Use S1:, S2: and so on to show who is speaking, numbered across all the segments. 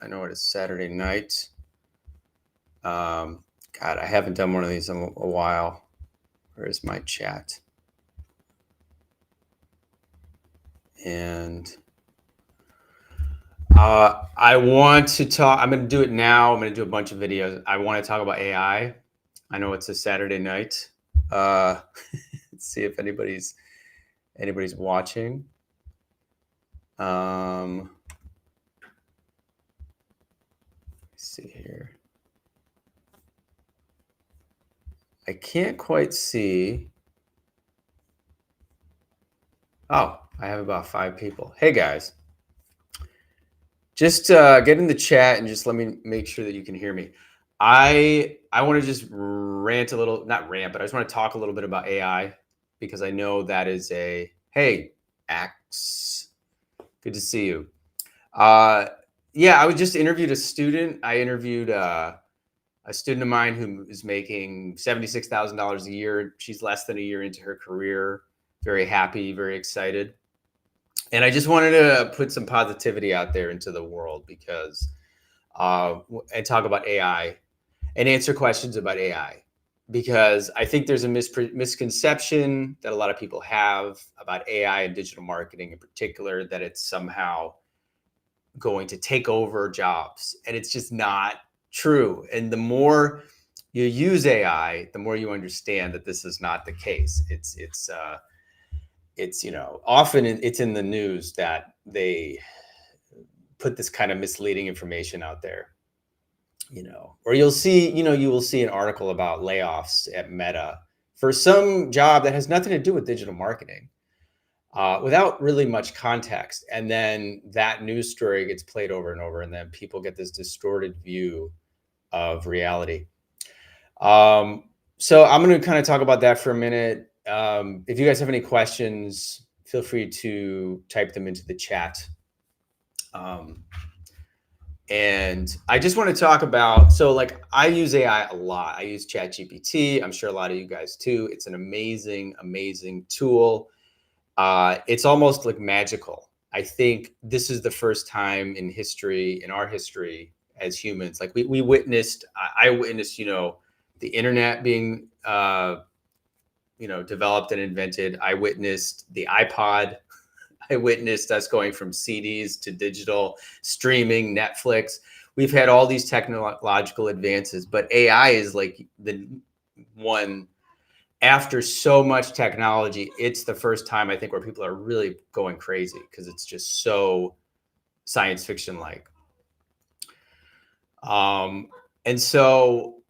S1: I know it is Saturday night. God, I haven't done one of these in a while. Where is my chat? And I want to talk. I'm going to do it now. I'm going to do a bunch of videos. I want to talk about AI. I know it's a Saturday night. Let's see if anybody's watching. Let's see here. I can't quite see. Oh, I have about 5 people. Hey guys, just get in the chat and just let me make sure that you can hear me. I want to just rant a little, not rant, but I just want to talk a little bit about AI because I know that is hey, Axe, good to see you. Yeah, I was just interviewed a student. I interviewed a student of mine who is making $76,000 a year. She's less than a year into her career. Very happy, very excited. And I just wanted to put some positivity out there into the world because and talk about AI and answer questions about AI because I think there's a misconception that a lot of people have about AI and digital marketing in particular, that it's somehow going to take over jobs, and it's just not true. And the more you use AI, the more you understand that this is not the case. It's often it's in the news that they put this kind of misleading information out there, or you will see an article about layoffs at Meta for some job that has nothing to do with digital marketing, without really much context. And then that news story gets played over and over, and then people get this distorted view of reality. So I'm going to kind of talk about that for a minute. If you guys have any questions, feel free to type them into the chat. And I just want to talk about, I use AI a lot. I use ChatGPT. I'm sure a lot of you guys too. It's an amazing, amazing tool. It's almost like magical. I think this is the first time in our history as humans, like I witnessed, the internet being, developed and invented. I witnessed the iPod. I witnessed us going from CDs to digital streaming, Netflix. We've had all these technological advances, but AI is like the one. After so much technology, it's the first time I think where people are really going crazy because it's just so science fiction like. And so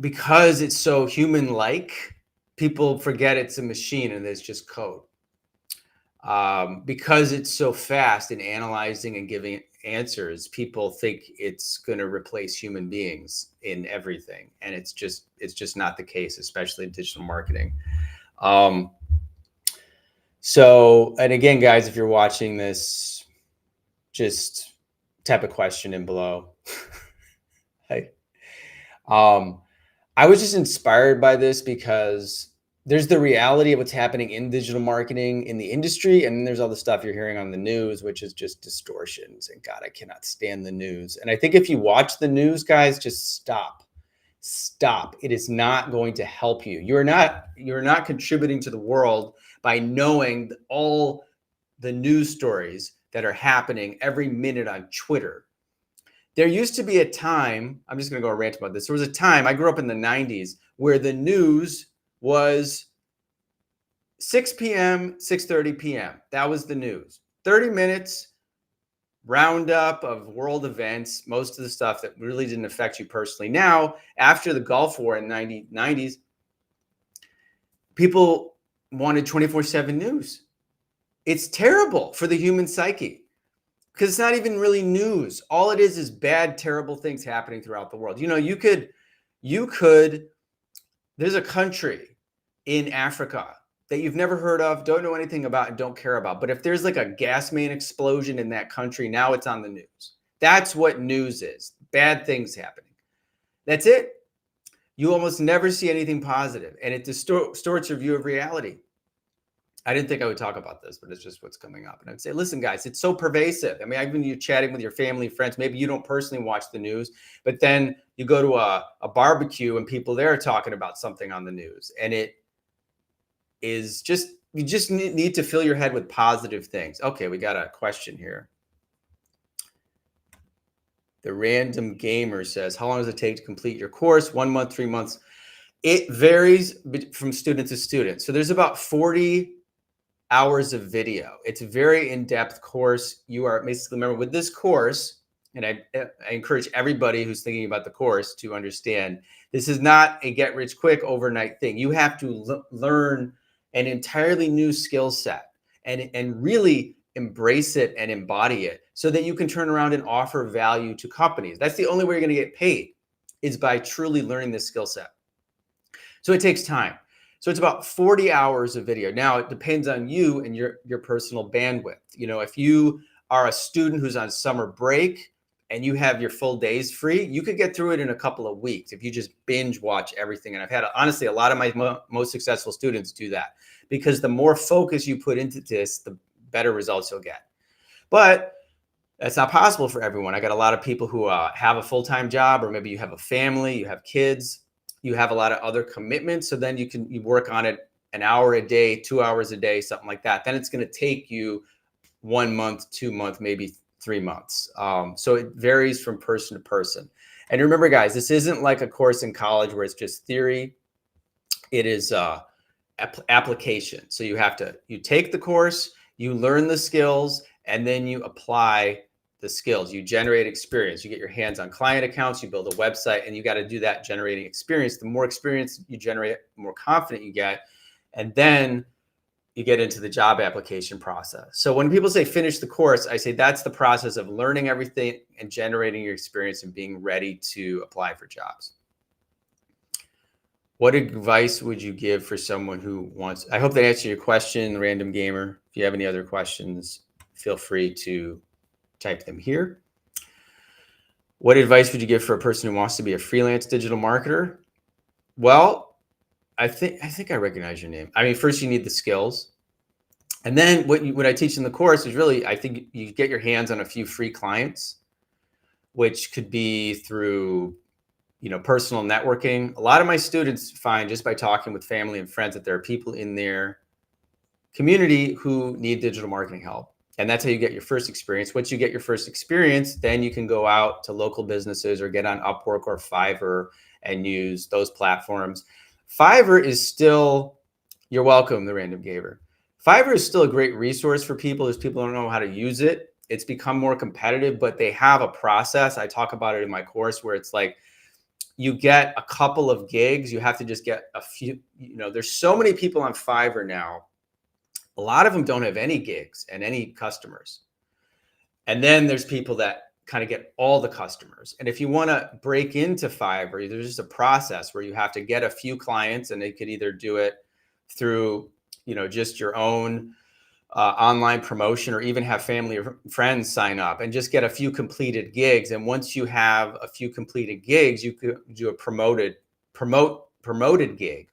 S1: because it's so human like, people forget it's a machine and it's just code. Because it's so fast in analyzing and giving answers, people think it's going to replace human beings in everything, and it's just not the case, especially in digital marketing. So, and again, guys, if you're watching this, just type a question in below. Hey, I was just inspired by this because there's the reality of what's happening in digital marketing in the industry, and then there's all the stuff you're hearing on the news, which is just distortions. And God, I cannot stand the news. And I think if you watch the news, guys, just stop. It is not going to help you. You're not contributing to the world by knowing all the news stories that are happening every minute on Twitter. There used to be a time, I'm just going to go rant about this. There was a time, I grew up in the 90s, where the news was 6 p.m., 6:30 p.m. That was the news. 30 minutes, roundup of world events, most of the stuff that really didn't affect you personally. Now, after the Gulf War in the 90s, people wanted 24/7 news. It's terrible for the human psyche because it's not even really news. All it is bad, terrible things happening throughout the world. You could, there's a country in Africa that you've never heard of, don't know anything about, and don't care about. But if there's like a gas main explosion in that country, now it's on the news. That's what news is. Bad things happening. That's it. You almost never see anything positive, and it distorts your view of reality. I didn't think I would talk about this, but it's just what's coming up. And I'd say, listen, guys, it's so pervasive. I mean, I've been you chatting with your family, friends. Maybe you don't personally watch the news, but then you go to a barbecue and people there are talking about something on the news. And it is just, you just need to fill your head with positive things. Okay, we got a question here. The random gamer says, how long does it take to complete your course? 1 month, 3 months? It varies from student to student. So there's about 40 hours of video. It's a very in-depth course. You are basically, remember with this course, and I encourage everybody who's thinking about the course to understand, this is not a get rich quick overnight thing. You have to learn an entirely new skill set and really embrace it and embody it so that you can turn around and offer value to companies. That's the only way you're going to get paid, is by truly learning this skill set. So it takes time. So it's about 40 hours of video. Now it depends on you and your personal bandwidth. You know, if you are a student who's on summer break and you have your full days free, you could get through it in a couple of weeks if you just binge watch everything. And I've had, honestly, a lot of my most successful students do that, because the more focus you put into this, the better results you'll get. But that's not possible for everyone. I got a lot of people who have a full-time job, or maybe you have a family, you have kids, you have a lot of other commitments. So then you work on it an hour a day, 2 hours a day, something like that. Then it's going to take you 1 month, 2 months, maybe 3 months. So it varies from person to person. And remember, guys, this isn't like a course in college where it's just theory. It is application. So you take the course, you learn the skills, and then you apply the skills. You generate experience. You get your hands on client accounts, you build a website, and you got to do that generating experience. The more experience you generate, the more confident you get. And then you get into the job application process. So when people say finish the course, I say that's the process of learning everything and generating your experience and being ready to apply for jobs. What advice would you give for someone who wants, I hope that answered your question, random gamer. If you have any other questions, feel free to type them here. What advice would you give for a person who wants to be a freelance digital marketer? Well, I think I recognize your name. I mean, first you need the skills. And then what I teach in the course is really, I think you get your hands on a few free clients, which could be through, personal networking. A lot of my students find, just by talking with family and friends, that there are people in their community who need digital marketing help. And that's how you get your first experience. Once you get your first experience, then you can go out to local businesses or get on Upwork or Fiverr and use those platforms. Fiverr is still, you're welcome, the random gamer. Fiverr is still a great resource for people as people don't know how to use it. It's become more competitive, but they have a process. I talk about it in my course where it's like, you get a couple of gigs. You have to just get a few, there's so many people on Fiverr now. A lot of them don't have any gigs and any customers. And then there's people that kind of get all the customers. And if you want to break into Fiverr, there's just a process where you have to get a few clients, and they could either do it through, just your own online promotion, or even have family or friends sign up and just get a few completed gigs. And once you have a few completed gigs, you could do a promoted gig.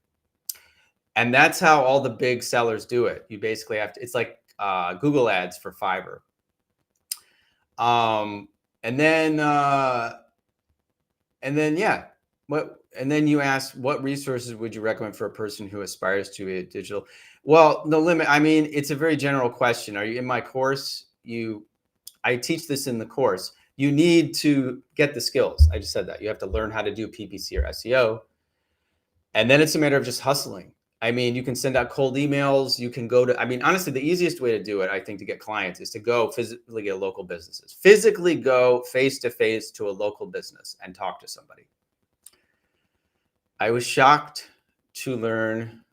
S1: And that's how all the big sellers do it. You basically have to, it's like Google ads for Fiverr. And then you ask, what resources would you recommend for a person who aspires to be a digital? Well, no limit. I mean, it's a very general question. Are you in my course? I teach this in the course. You need to get the skills. I just said that. You have to learn how to do PPC or SEO. And then it's a matter of just hustling. I mean, you can send out cold emails. You can go to, honestly, the easiest way to do it, I think, to get clients is to go physically get local businesses. Physically go face-to-face to a local business and talk to somebody. I was shocked to learn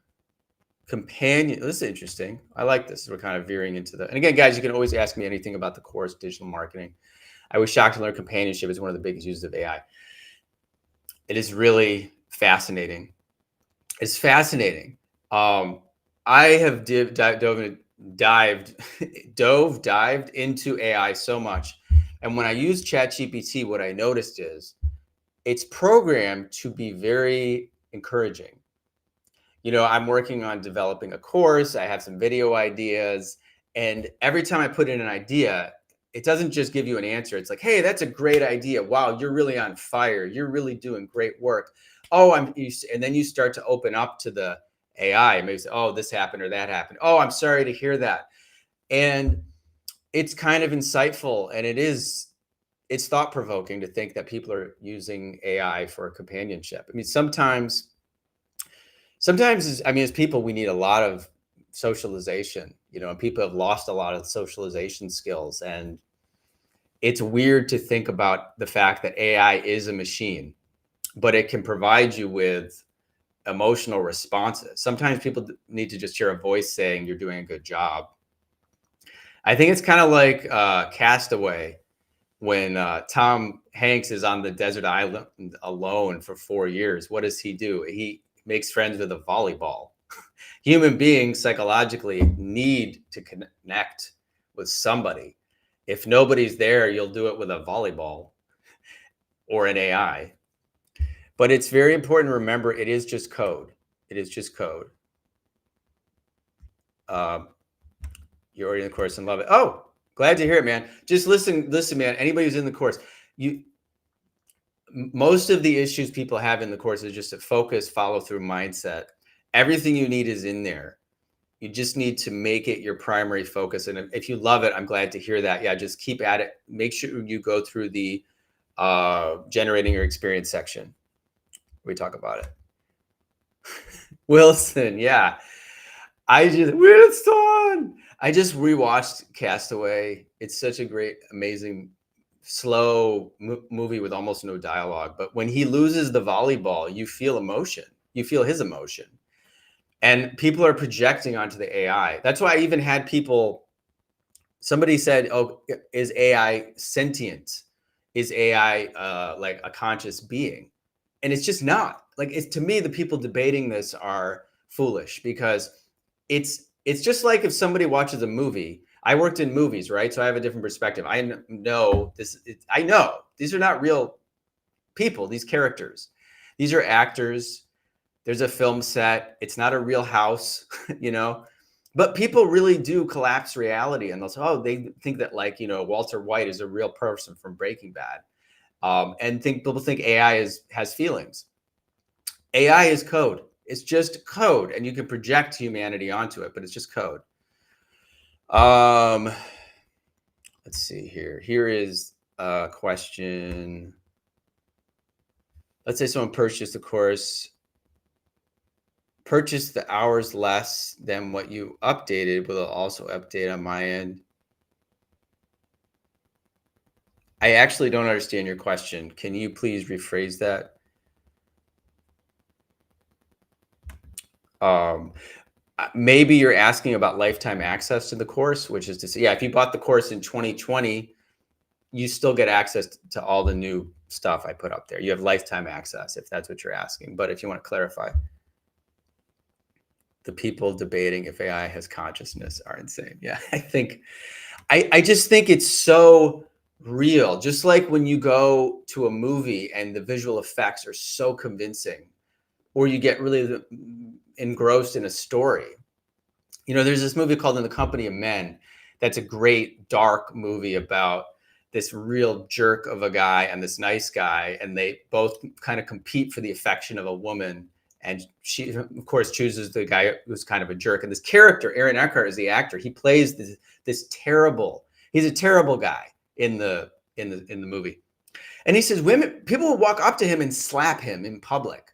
S1: companion. This is interesting. I like this. We're kind of veering into and again, guys, you can always ask me anything about the course, digital marketing. I was shocked to learn companionship is one of the biggest uses of AI. It is really fascinating. It's fascinating. I have dived into AI so much. And when I use ChatGPT, what I noticed is it's programmed to be very encouraging. I'm working on developing a course. I have some video ideas. And every time I put in an idea, it doesn't just give you an answer. It's like, hey, that's a great idea. Wow, you're really on fire. You're really doing great work. Oh, and then you start to open up to the AI. Maybe say, oh, this happened or that happened. Oh, I'm sorry to hear that. And it's kind of insightful, and it's thought provoking to think that people are using AI for companionship. I mean, sometimes as people, we need a lot of socialization, and people have lost a lot of socialization skills. And it's weird to think about the fact that AI is a machine, but it can provide you with emotional responses. Sometimes people need to just hear a voice saying you're doing a good job. I think it's kind of like Castaway, when Tom Hanks is on the desert island alone for 4 years. What does he do? He makes friends with a volleyball. Human beings psychologically need to connect with somebody. If nobody's there, you'll do it with a volleyball or an AI. But it's very important to remember, it is just code. It is just code. You're already in the course and love it. Oh, glad to hear it, man. Just listen, man. Anybody who's in the course, most of the issues people have in the course is just a focus, follow through mindset. Everything you need is in there. You just need to make it your primary focus. And if you love it, I'm glad to hear that. Yeah, just keep at it. Make sure you go through the generating your experience section. We talk about it. Wilson, yeah. Wilson. I just rewatched Castaway. It's such a great, amazing, slow movie with almost no dialogue. But when he loses the volleyball, you feel emotion. You feel his emotion. And people are projecting onto the AI. That's why I even had somebody said, oh, is AI sentient? Is AI like a conscious being? And it's just not. Like, to me, the people debating this are foolish, because it's just like if somebody watches a movie. I worked in movies, right? So I have a different perspective. I know this. I know these are not real people, these characters. These are actors. There's a film set. It's not a real house, But people really do collapse reality, and they'll say, oh, they think that, like, Walter White is a real person from Breaking Bad. And people think AI has feelings. AI is code. It's just code, and you can project humanity onto it, but it's just code. Let's see here. Here is a question. Let's say someone purchased the course, purchased the hours less than what you updated. Will it also update on my end? I actually don't understand your question. Can you please rephrase that? Maybe you're asking about lifetime access to the course, which is to say, yeah, if you bought the course in 2020, you still get access to all the new stuff I put up there. You have lifetime access, if that's what you're asking. But if you want to clarify, the people debating if AI has consciousness are insane. Yeah, I just think it's so real. Just like when you go to a movie and the visual effects are so convincing, or you get really engrossed in a story. There's this movie called In the Company of Men. That's a great dark movie about this real jerk of a guy and this nice guy, and they both kind of compete for the affection of a woman. And she, of course, chooses the guy who's kind of a jerk. And this character, Aaron Eckhart, is the actor. He plays this terrible. He's a terrible guy in the movie. And he says people will walk up to him and slap him in public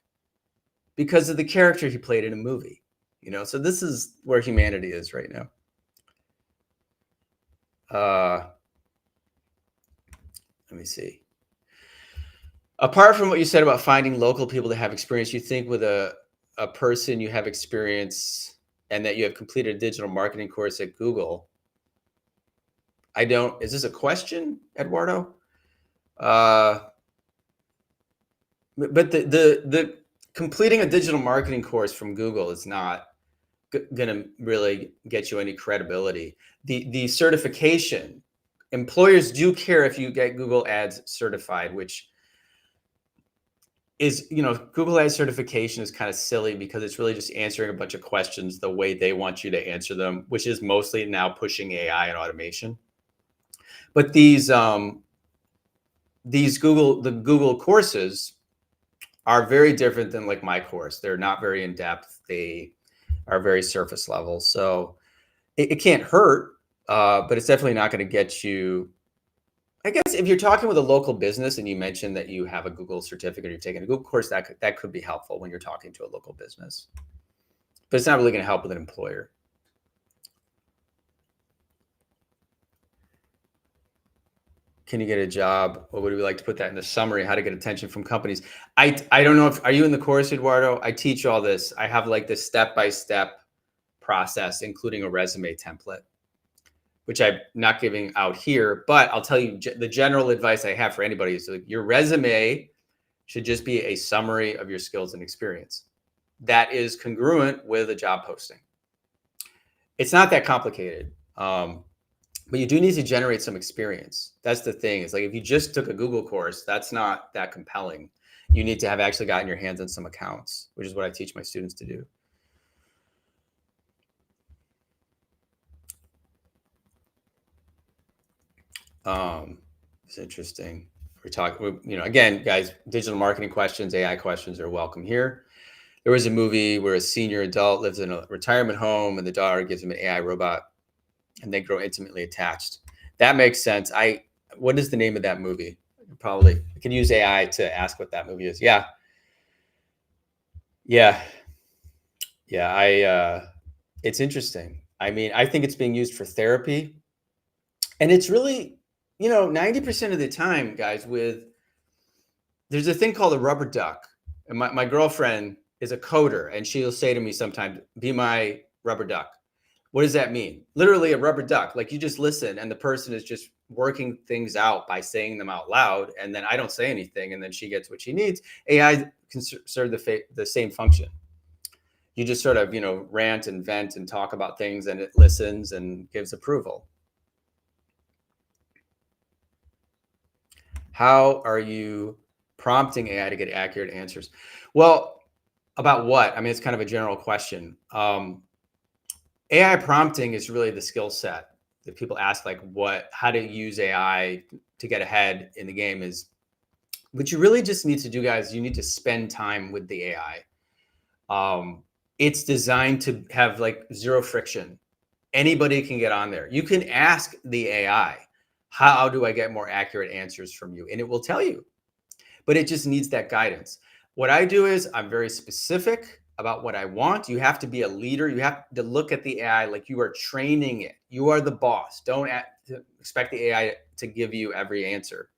S1: because of the character he played in a movie. So this is where humanity is right now. Let me see. Apart from what you said about finding local people to have experience, you think with a person you have experience and that you have completed a digital marketing course at Google. Is this a question, Eduardo? But the completing a digital marketing course from Google is not going to really get you any credibility. The certification, employers do care if you get Google Ads certified, which is, Google AI certification is kind of silly because it's really just answering a bunch of questions the way they want you to answer them, which is mostly now pushing AI and automation. But the Google courses are very different than like my course. They're not very in depth. They are very surface level. So it can't hurt, but it's definitely not going to get you. I guess if you're talking with a local business and you mentioned that you have a Google certificate or you've taken a Google course, that could be helpful when you're talking to a local business. But it's not really going to help with an employer. Can you get a job? What would we like to put that in the summary? How to get attention from companies? I don't know if, are you in the course, Eduardo? I teach all this. I have like this step-by-step process, including a resume template, which I'm not giving out here, but I'll tell you the general advice I have for anybody is like your resume should just be a summary of your skills and experience that is congruent with a job posting. It's not that complicated. But you do need to generate some experience. That's the thing. It's like if you just took a Google course, that's not that compelling. You need to have actually gotten your hands on some accounts, which is what I teach my students to do. It's interesting. We're talking, again, guys, digital marketing questions, AI questions are welcome here. There was a movie where a senior adult lives in a retirement home and the daughter gives him an AI robot and they grow intimately attached. That makes sense. What is the name of that movie? Probably I can use AI to ask what that movie is. Yeah. It's interesting. I mean, I think it's being used for therapy, and it's really, 90% of the time, guys, there's a thing called a rubber duck. And my girlfriend is a coder, and she'll say to me sometimes, be my rubber duck. What does that mean? Literally a rubber duck. Like you just listen and the person is just working things out by saying them out loud. And then I don't say anything. And then she gets what she needs. AI can serve the same function. You just sort of, rant and vent and talk about things and it listens and gives approval. How are you prompting AI to get accurate answers? Well, about what? I mean, it's kind of a general question. AI prompting is really the skill set that people ask, like how to use AI to get ahead in the game is, what you really just need to do, guys, you need to spend time with the AI. It's designed to have like zero friction. Anybody can get on there. You can ask the AI, how do I get more accurate answers from you? And it will tell you, but it just needs that guidance. What I do is I'm very specific about what I want. You have to be a leader. You have to look at the AI like you are training it. You are the boss. Don't expect the AI to give you every answer.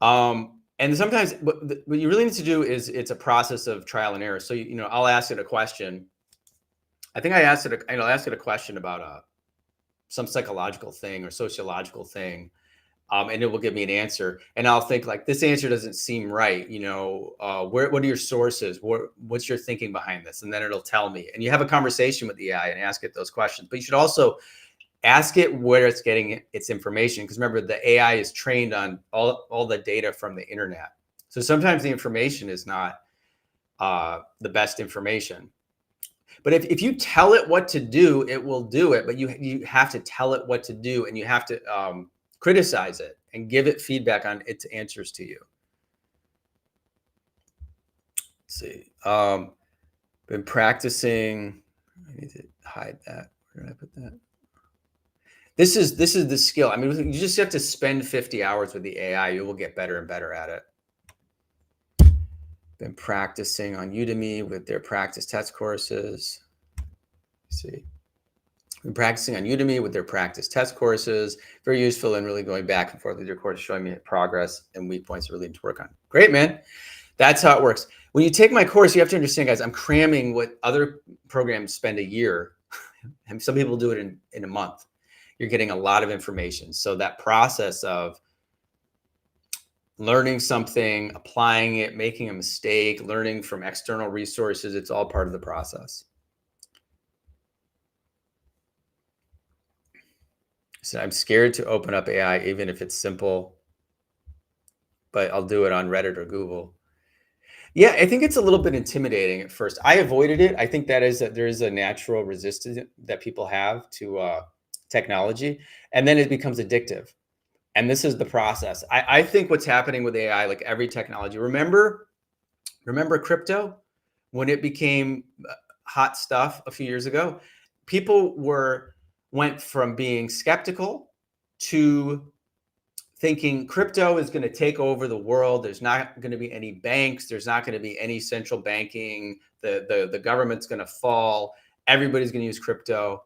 S1: And sometimes what you really need to do is it's a process of trial and error. So, I'll ask it a question. I think I'll ask it a question about some psychological thing or sociological thing. And it will give me an answer, and I'll think like, this answer doesn't seem right. What are your sources? What's your thinking behind this? And then it'll tell me. And you have a conversation with the AI and ask it those questions. But you should also ask it where it's getting its information, because remember, the AI is trained on all the data from the internet. So sometimes the information is not the best information. But if you tell it what to do, it will do it. But you have to tell it what to do, and you have to criticize it and give it feedback on its answers to you. Let's see. Been practicing. I need to hide that. Where did I put that? This is the skill. I mean, you just have to spend 50 hours with the AI. You will get better and better at it. Been practicing on Udemy with their practice test courses. Let's see. Been practicing on Udemy with their practice test courses. Very useful and really going back and forth with your course, showing me progress and weak points really need to work on. Great, man. That's how it works. When you take my course, you have to understand, guys, I'm cramming what other programs spend a year. And some people do it in a month. You're getting a lot of information. So that process of learning something, applying it, making a mistake, learning from external resources, it's all part of the process. So I'm scared to open up AI, even if it's simple, but I'll do it on Reddit or Google. Yeah, I think it's a little bit intimidating at first. I avoided it. I think that there is a natural resistance that people have to technology, and then it becomes addictive. And this is the process. I think what's happening with AI, like every technology. Remember crypto when it became hot stuff a few years ago? People went from being skeptical to thinking crypto is going to take over the world. There's not going to be any banks. There's not going to be any central banking. The government's going to fall. Everybody's going to use crypto.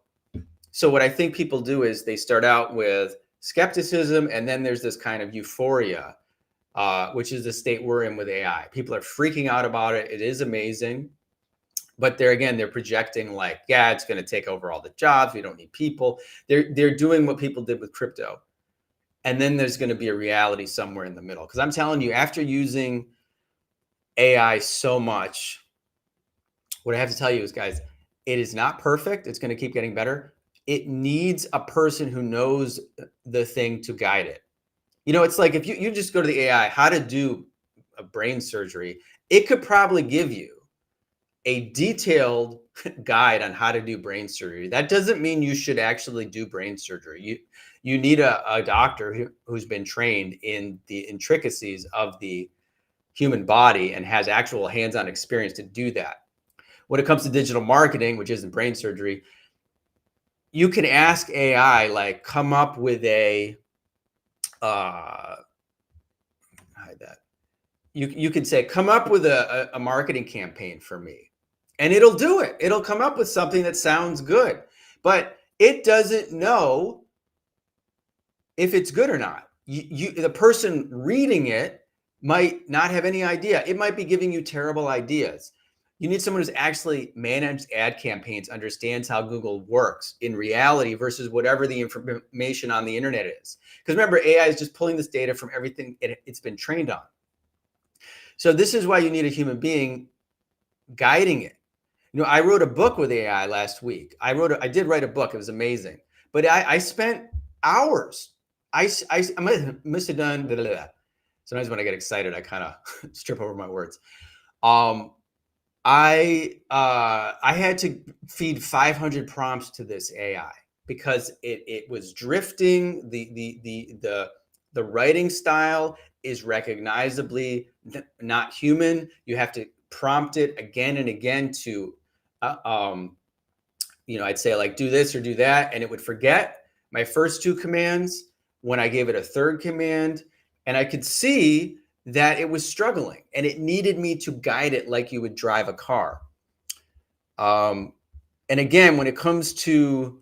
S1: So what I think people do is they start out with skepticism, and then there's this kind of euphoria, which is the state we're in with AI. People are freaking out about it. It is amazing. But they're projecting like, yeah, it's going to take over all the jobs. We don't need people. They're doing what people did with crypto. And then there's going to be a reality somewhere in the middle. Because I'm telling you, after using AI so much, what I have to tell you is, guys, it is not perfect. It's going to keep getting better. It needs a person who knows the thing to guide it. It's like if you just go to the AI, how to do a brain surgery, it could probably give you a detailed guide on how to do brain surgery. That doesn't mean you should actually do brain surgery. You need a doctor who's been trained in the intricacies of the human body and has actual hands-on experience to do that. When it comes to digital marketing, which isn't brain surgery, you can ask AI, like, come up with a hide that. You could say, come up with a marketing campaign for me, and it'll do it. It'll come up with something that sounds good, but it doesn't know if it's good or not. The person reading it might not have any idea. It might be giving you terrible ideas. You need someone who's actually managed ad campaigns, understands how Google works in reality versus whatever the information on the internet is. Because remember, AI is just pulling this data from everything it's been trained on. So this is why you need a human being guiding it. I wrote a book with AI last week. I did write a book. It was amazing. But I spent hours. I must have done. Blah, blah, blah. Sometimes when I get excited, I kind of strip over my words. I had to feed 500 prompts to this AI because it was drifting. The writing style is recognizably not human. You have to prompt it again and again to, I'd say, like, do this or do that, and it would forget my first two commands when I gave it a third command, and I could see that it was struggling and it needed me to guide it like you would drive a car. And again, when it comes to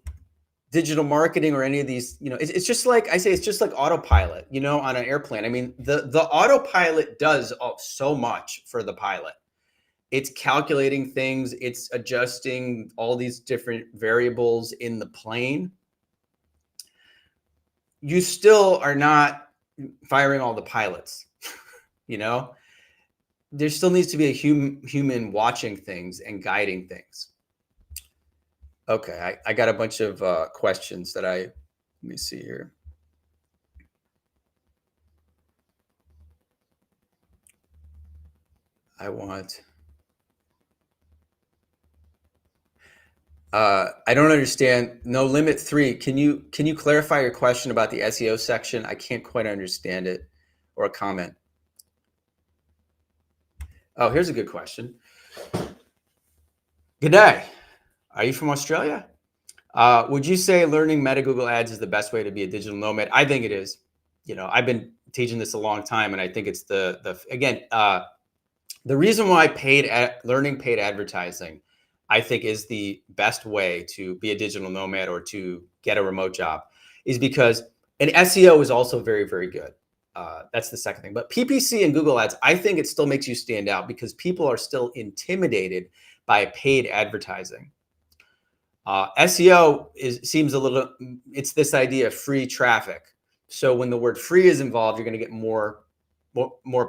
S1: digital marketing or any of these, it's just like I say, it's just like autopilot, on an airplane. I mean, the autopilot does so much for the pilot. It's calculating things. It's adjusting all these different variables in the plane. You still are not firing all the pilots. There still needs to be a human watching things and guiding things. Okay, I got a bunch of questions that let me see here. I don't understand. No limit 3. Can you clarify your question about the SEO section? I can't quite understand it, or a comment. Oh, here's a good question. Good day. Are you from Australia? Would you say learning Meta Google Ads is the best way to be a digital nomad? I think it is. I've been teaching this a long time, and I think it's the reason why learning paid advertising, I think, is the best way to be a digital nomad or to get a remote job, is because, and SEO is also very, very good. That's the second thing. But PPC and Google Ads, I think it still makes you stand out because people are still intimidated by paid advertising. SEO seems a little, it's this idea of free traffic. So when the word free is involved, you're going to get more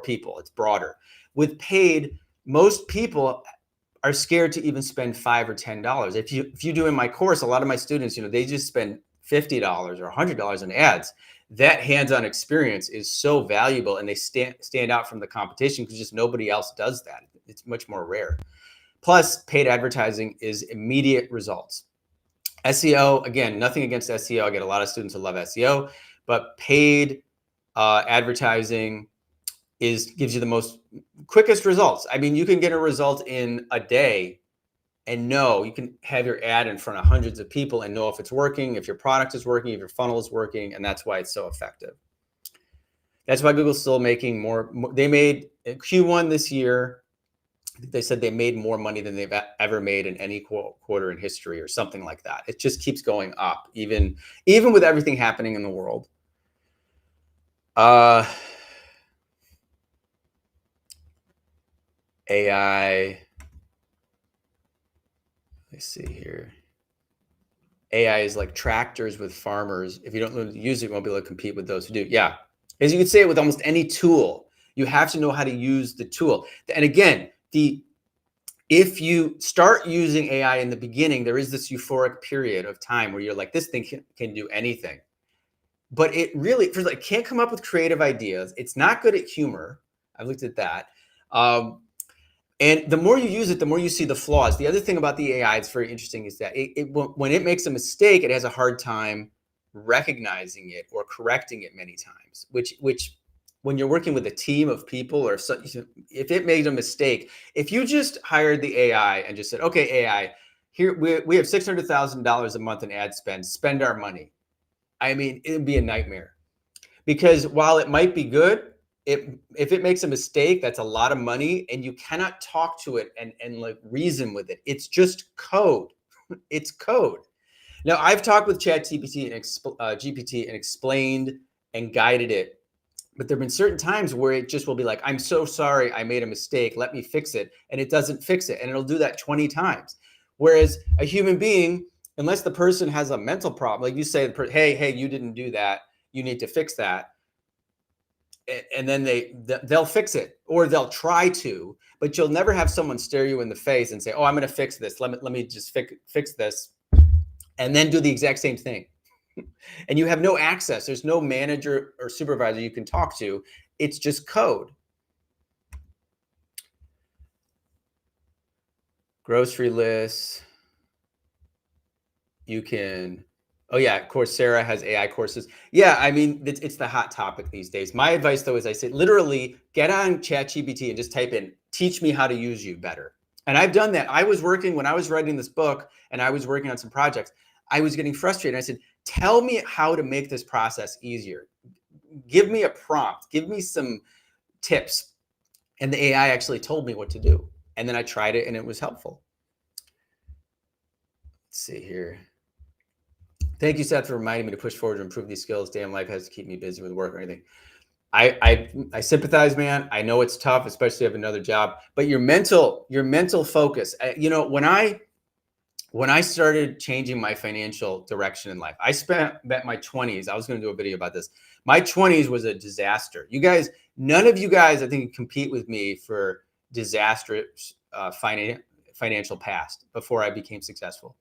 S1: people. It's broader. With paid, most people are scared to even spend $5 or $10. If you do in my course, a lot of my students, they just spend $50 or $100 in ads. that hands-on experience is so valuable, and they stand out from the competition because just nobody else does that. It's much more rare. Plus, paid advertising is immediate results. SEO, again, nothing against SEO. I get a lot of students who love SEO, but paid advertising gives you the most quickest results. I mean, you can get a result in a day and know you can have your ad in front of hundreds of people and know if it's working, if your product is working, if your funnel is working, and that's why it's so effective. That's why Google's still making more. They made Q1 this year, they said they made more money than they've ever made in any quarter in history or something like that. It just keeps going up, even with everything happening in the world. AI. Let's see here. AI is like tractors with farmers. If you don't learn to use it, you won't be able to compete with those who do. Yeah. As you could say with almost any tool, you have to know how to use the tool. And again, if you start using AI in the beginning, there is this euphoric period of time where you're like, this thing can do anything. But it really, it can't come up with creative ideas. It's not good at humor. I've looked at that. And the more you use it, the more you see the flaws. The other thing about the AI that's very interesting is that when it makes a mistake, it has a hard time recognizing it or correcting it many times, which when you're working with a team of people, or if it made a mistake, if you just hired the AI and just said, okay, AI, here we have $600,000 a month in ad spend our money. I mean, it'd be a nightmare, because while it might be good, if it makes a mistake, that's a lot of money, and you cannot talk to it and like reason with it. It's just code. It's code. Now, I've talked with ChatGPT and GPT and explained and guided it, but there have been certain times where it just will be like, I'm so sorry, I made a mistake, let me fix it. And it doesn't fix it. And it'll do that 20 times. Whereas a human being, unless the person has a mental problem, like you say, hey, you didn't do that, you need to fix that. And then they'll fix it, or they'll try to, but you'll never have someone stare you in the face and say, oh, I'm going to fix this. Let me just fix this, and then do the exact same thing. And you have no access. There's no manager or supervisor you can talk to. It's just code. Grocery lists. You can, oh yeah, Coursera has AI courses. Yeah, I mean, it's the hot topic these days. My advice though is I say, literally get on ChatGPT and just type in, teach me how to use you better. And I've done that. When I was writing this book and I was working on some projects, I was getting frustrated. I said, tell me how to make this process easier. Give me a prompt, give me some tips. And the AI actually told me what to do. And then I tried it and it was helpful. Let's see here. Thank you, Seth, for reminding me to push forward to improve these skills. Damn, life has to keep me busy with work or anything. I sympathize, man. I know it's tough, especially if you have another job. But your mental focus. You know, when I started changing my financial direction in life, I spent my 20s. I was going to do a video about this. My 20s was a disaster. You guys, none of you guys, I think, compete with me for disastrous financial past before I became successful.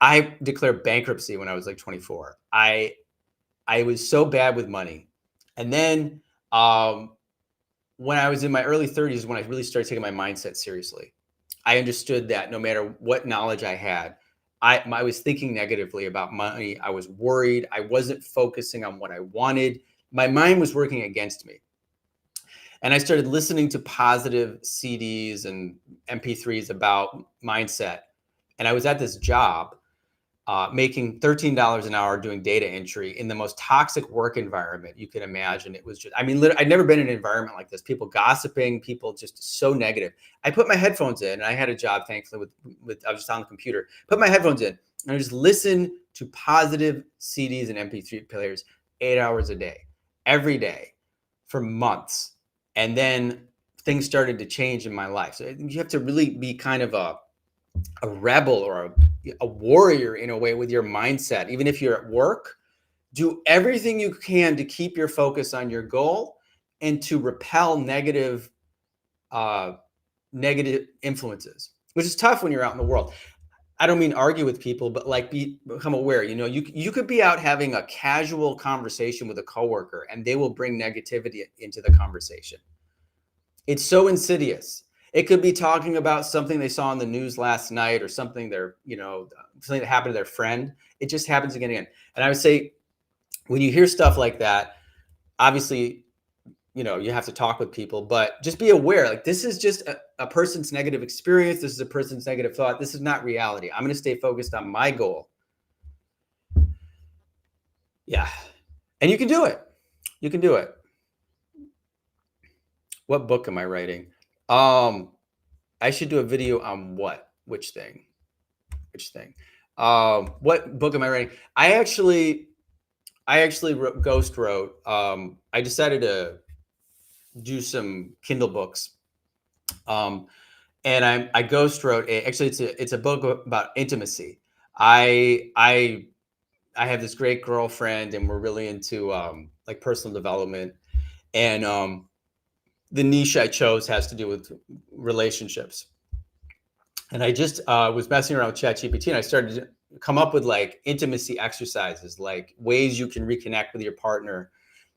S1: I declared bankruptcy when I was like 24. I was so bad with money. And then when I was in my early 30s, when I really started taking my mindset seriously, I understood that no matter what knowledge I had, I was thinking negatively about money. I was worried. I wasn't focusing on what I wanted. My mind was working against me. And I started listening to positive CDs and MP3s about mindset. And I was at this job making $13 an hour doing data entry in the most toxic work environment you can imagine. It was just, I mean, I'd never been in an environment like this. People gossiping, people just so negative. I put my headphones in, and I had a job, thankfully, I was just on the computer. Put my headphones in, and I just listened to positive CDs and MP3 players 8 hours a day, every day, for months. And then things started to change in my life. So you have to really be kind of a rebel or a warrior in a way with your mindset. Even if you're at work, do everything you can to keep your focus on your goal and to repel negative influences, which is tough when you're out in the world. I don't mean argue with people, but like become aware. You know, you could be out having a casual conversation with a coworker and they will bring negativity into the conversation. It's so insidious. It could be talking about something they saw on the news last night or something something that happened to their friend. It just happens again and again. And I would say when you hear stuff like that, obviously, you have to talk with people, but just be aware, like this is just a person's negative experience. This is a person's negative thought. This is not reality. I'm going to stay focused on my goal. Yeah. And you can do it. You can do it. What book am I writing? I should do a video on which thing? What book am I writing? I actually ghost wrote. I decided to do some Kindle books. And I ghost wrote actually it's a book about intimacy. I have this great girlfriend and we're really into like personal development, and the niche I chose has to do with relationships. And I just was messing around with ChatGPT and I started to come up with like intimacy exercises, like ways you can reconnect with your partner.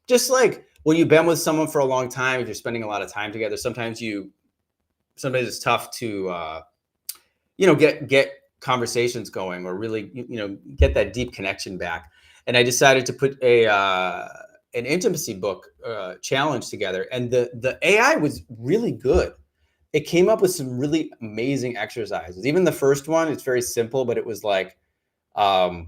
S1: Just like when you've been with someone for a long time, if you're spending a lot of time together, sometimes it's tough to get conversations going or really get that deep connection back. And I decided to put an intimacy book challenge together, and the AI was really good. It came up with some really amazing exercises. Even the first one, it's very simple, but it was like I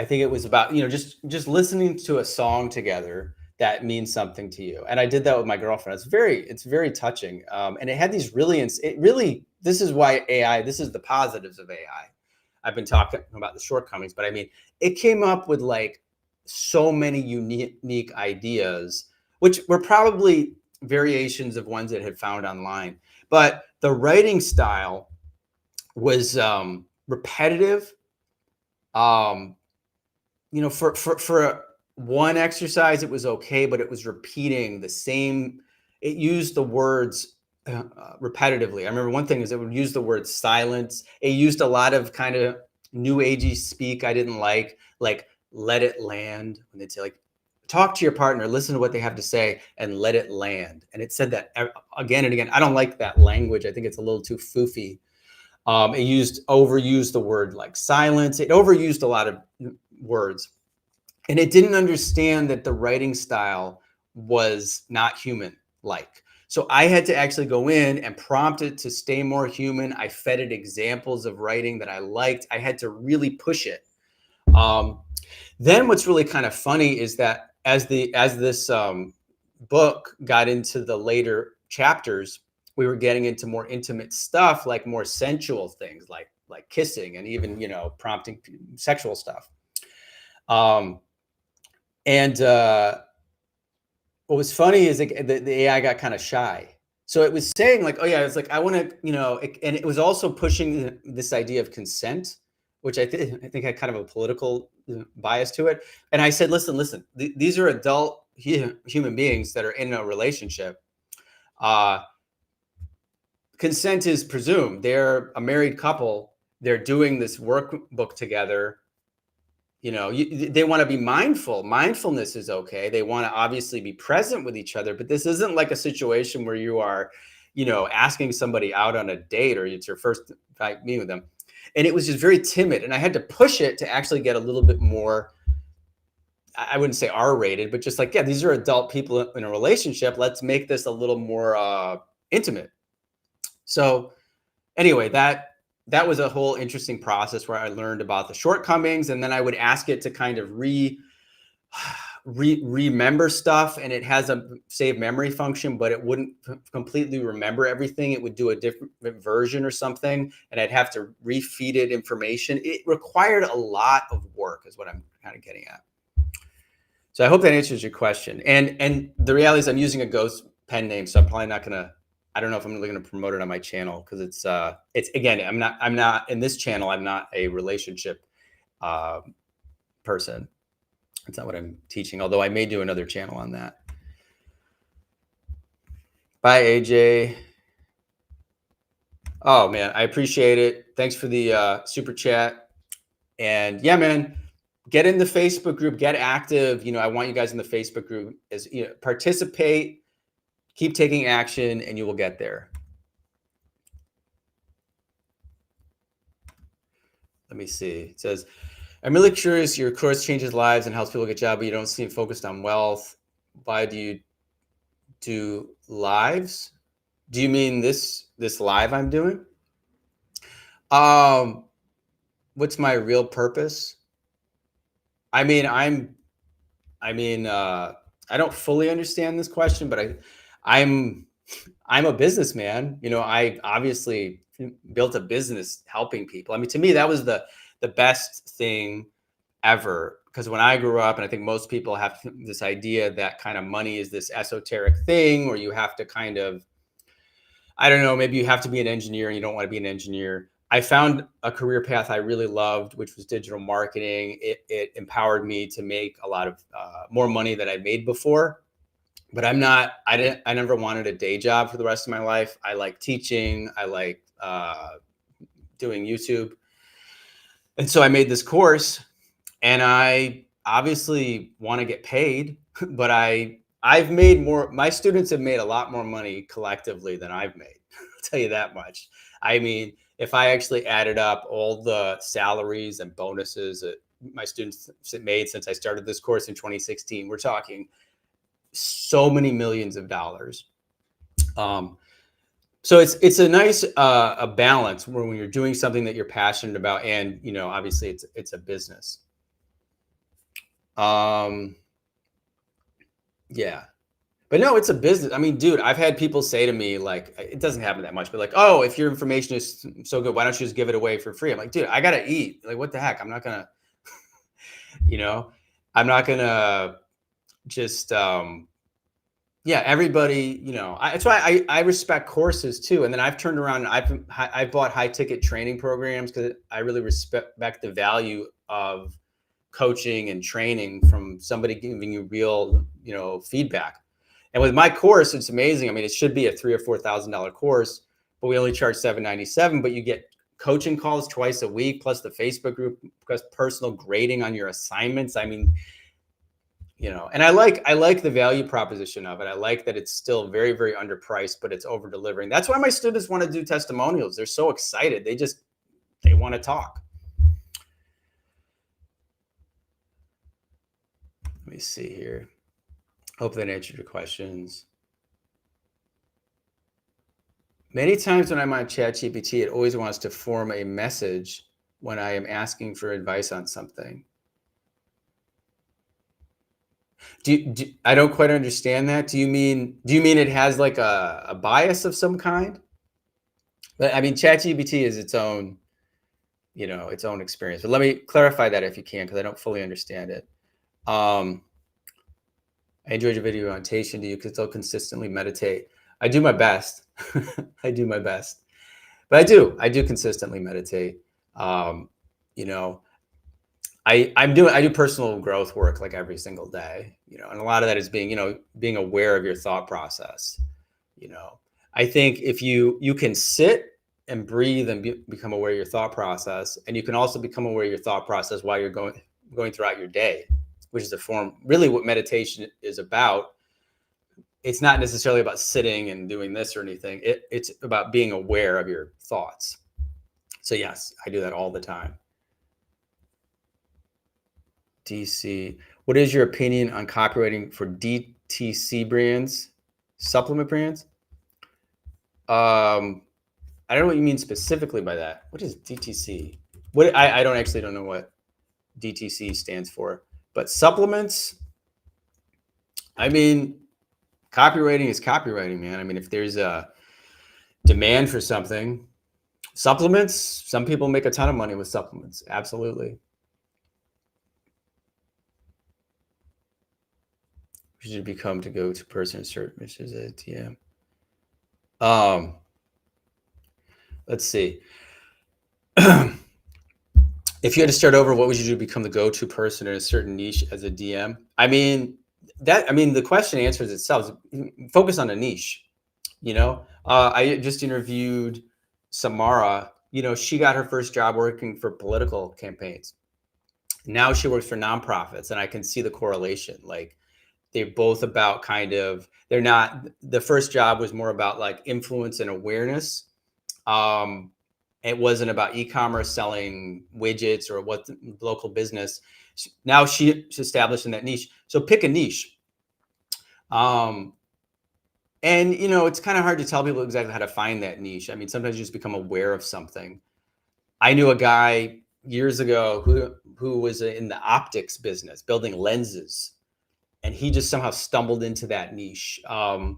S1: think it was about just listening to a song together that means something to you. And I did that with my girlfriend. It's very touching. And it had these this is why AI, this is the positives of AI. I've been talking about the shortcomings, but I mean, it came up with like so many unique ideas, which were probably variations of ones that had found online. But the writing style was repetitive. For one exercise, it was okay, but it was repeating the same. It used the words repetitively. I remember one thing is it would use the word silence. It used a lot of kind of new agey speak I didn't like let it land. When they'd say like, talk to your partner, listen to what they have to say and let it land. And it said that again and again. I don't like that language. I think it's a little too foofy. It overused the word like silence. It overused a lot of words. And it didn't understand that the writing style was not human like. So I had to actually go in and prompt it to stay more human. I fed it examples of writing that I liked. I had to really push it. Then what's really kind of funny is that as this book got into the later chapters, we were getting into more intimate stuff, like more sensual things, like kissing and even prompting sexual stuff. And what was funny is the AI got kind of shy. So it was saying like, oh yeah, it's like I want to, and it was also pushing this idea of consent, which I think had kind of a political bias to it. And I said, listen, these are adult human beings that are in a relationship. Consent is presumed. They're a married couple. They're doing this workbook together. They want to be mindful. Mindfulness is okay. They want to obviously be present with each other, but this isn't like a situation where you are, asking somebody out on a date or it's your first meeting with them. And it was just very timid. And I had to push it to actually get a little bit more, I wouldn't say R-rated, but just like, yeah, these are adult people in a relationship. Let's make this a little more intimate. So anyway, that was a whole interesting process where I learned about the shortcomings, and then I would ask it to kind of remember stuff, and it has a save memory function, but it wouldn't completely remember everything. It would do a different version or something, and I'd have to refeed it information. It required a lot of work is what I'm kind of getting at. So I hope that answers your question. And the reality is I'm using a ghost pen name, so I'm probably not going to, I don't know if I'm really going to promote it on my channel because it's again, I'm not in this channel. I'm not a relationship person. It's not what I'm teaching, although I may do another channel on that. Bye, AJ. Oh man, I appreciate it. Thanks for the super chat. And yeah, man, get in the Facebook group, get active. I want you guys in the Facebook group as participate, keep taking action, and you will get there. Let me see. It says, I'm really curious. Your course changes lives and helps people get jobs, but you don't seem focused on wealth. Why do you do lives? Do you mean this live I'm doing? Um, what's my real purpose? I mean, I mean, I don't fully understand this question, but I'm I'm a businessman. I obviously built a business helping people. I mean, to me, that was the best thing ever. Because when I grew up, and I think most people have this idea that kind of money is this esoteric thing, or you have to kind of, I don't know, maybe you have to be an engineer and you don't want to be an engineer. I found a career path I really loved, which was digital marketing. It empowered me to make a lot of more money than I'd made before. But I never wanted a day job for the rest of my life. I like teaching. I like doing YouTube. And so I made this course, and I obviously want to get paid, but I've made more. My students have made a lot more money collectively than I've made. I'll tell you that much. I mean, if I actually added up all the salaries and bonuses that my students made since I started this course in 2016, we're talking so many millions of dollars. So it's a nice a balance when you're doing something that you're passionate about, and obviously it's a business. Yeah. But no, it's a business. I mean, dude, I've had people say to me, like, it doesn't happen that much, but like, oh, if your information is so good, why don't you just give it away for free? I'm like, dude, I gotta eat. Like, what the heck? I'm not gonna, you know, I'm not gonna just yeah, everybody, that's why I respect courses too. And then I've turned around and I've bought high ticket training programs because I really respect the value of coaching and training from somebody giving you real, feedback. And with my course, it's amazing. I mean, it should be a $3,000 or $4,000 course, but we only charge $797. But you get coaching calls twice a week, plus the Facebook group, plus personal grading on your assignments. I mean, and I like the value proposition of it. I like that it's still very, very underpriced, but it's over delivering. That's why my students want to do testimonials. They're so excited. They want to talk. Let me see here. Hope that answered your questions. Many times when I'm on ChatGPT, it always wants to form a message when I am asking for advice on something. I don't quite understand that. Do you mean it has like a bias of some kind? But I mean, ChatGPT is its own, its own experience. But let me clarify that if you can, because I don't fully understand it. I enjoyed your video on meditation. Do you still consistently meditate? I do my best. I do my best, but I do consistently meditate. You know, I do personal growth work like every single day, and a lot of that is being aware of your thought process. I think if you can sit and breathe and become aware of your thought process, and you can also become aware of your thought process while you're going throughout your day, which is a form really what meditation is about. It's not necessarily about sitting and doing this or anything. It's about being aware of your thoughts. So yes, I do that all the time. DC. What is your opinion on copywriting for DTC brands, supplement brands? I don't know what you mean specifically by that. What is DTC? I don't know what DTC stands for, but supplements. I mean, copywriting is copywriting, man. I mean, if there's a demand for something, supplements, some people make a ton of money with supplements. Absolutely. You should become to go to person search, which is a TM. Let's see. If you had to start over, what would you do to become the go-to person in a certain niche as a DM? I mean, the question answers itself. Focus on a niche. I just interviewed Samara, she got her first job working for political campaigns. Now she works for nonprofits, and I can see the correlation. Like, they're both about they're not, the first job was more about like influence and awareness. It wasn't about e-commerce selling widgets or what the local business. Now she's established in that niche. So pick a niche. And it's kind of hard to tell people exactly how to find that niche. I mean, sometimes you just become aware of something. I knew a guy years ago who was in the optics business, building lenses, and he just somehow stumbled into that niche. I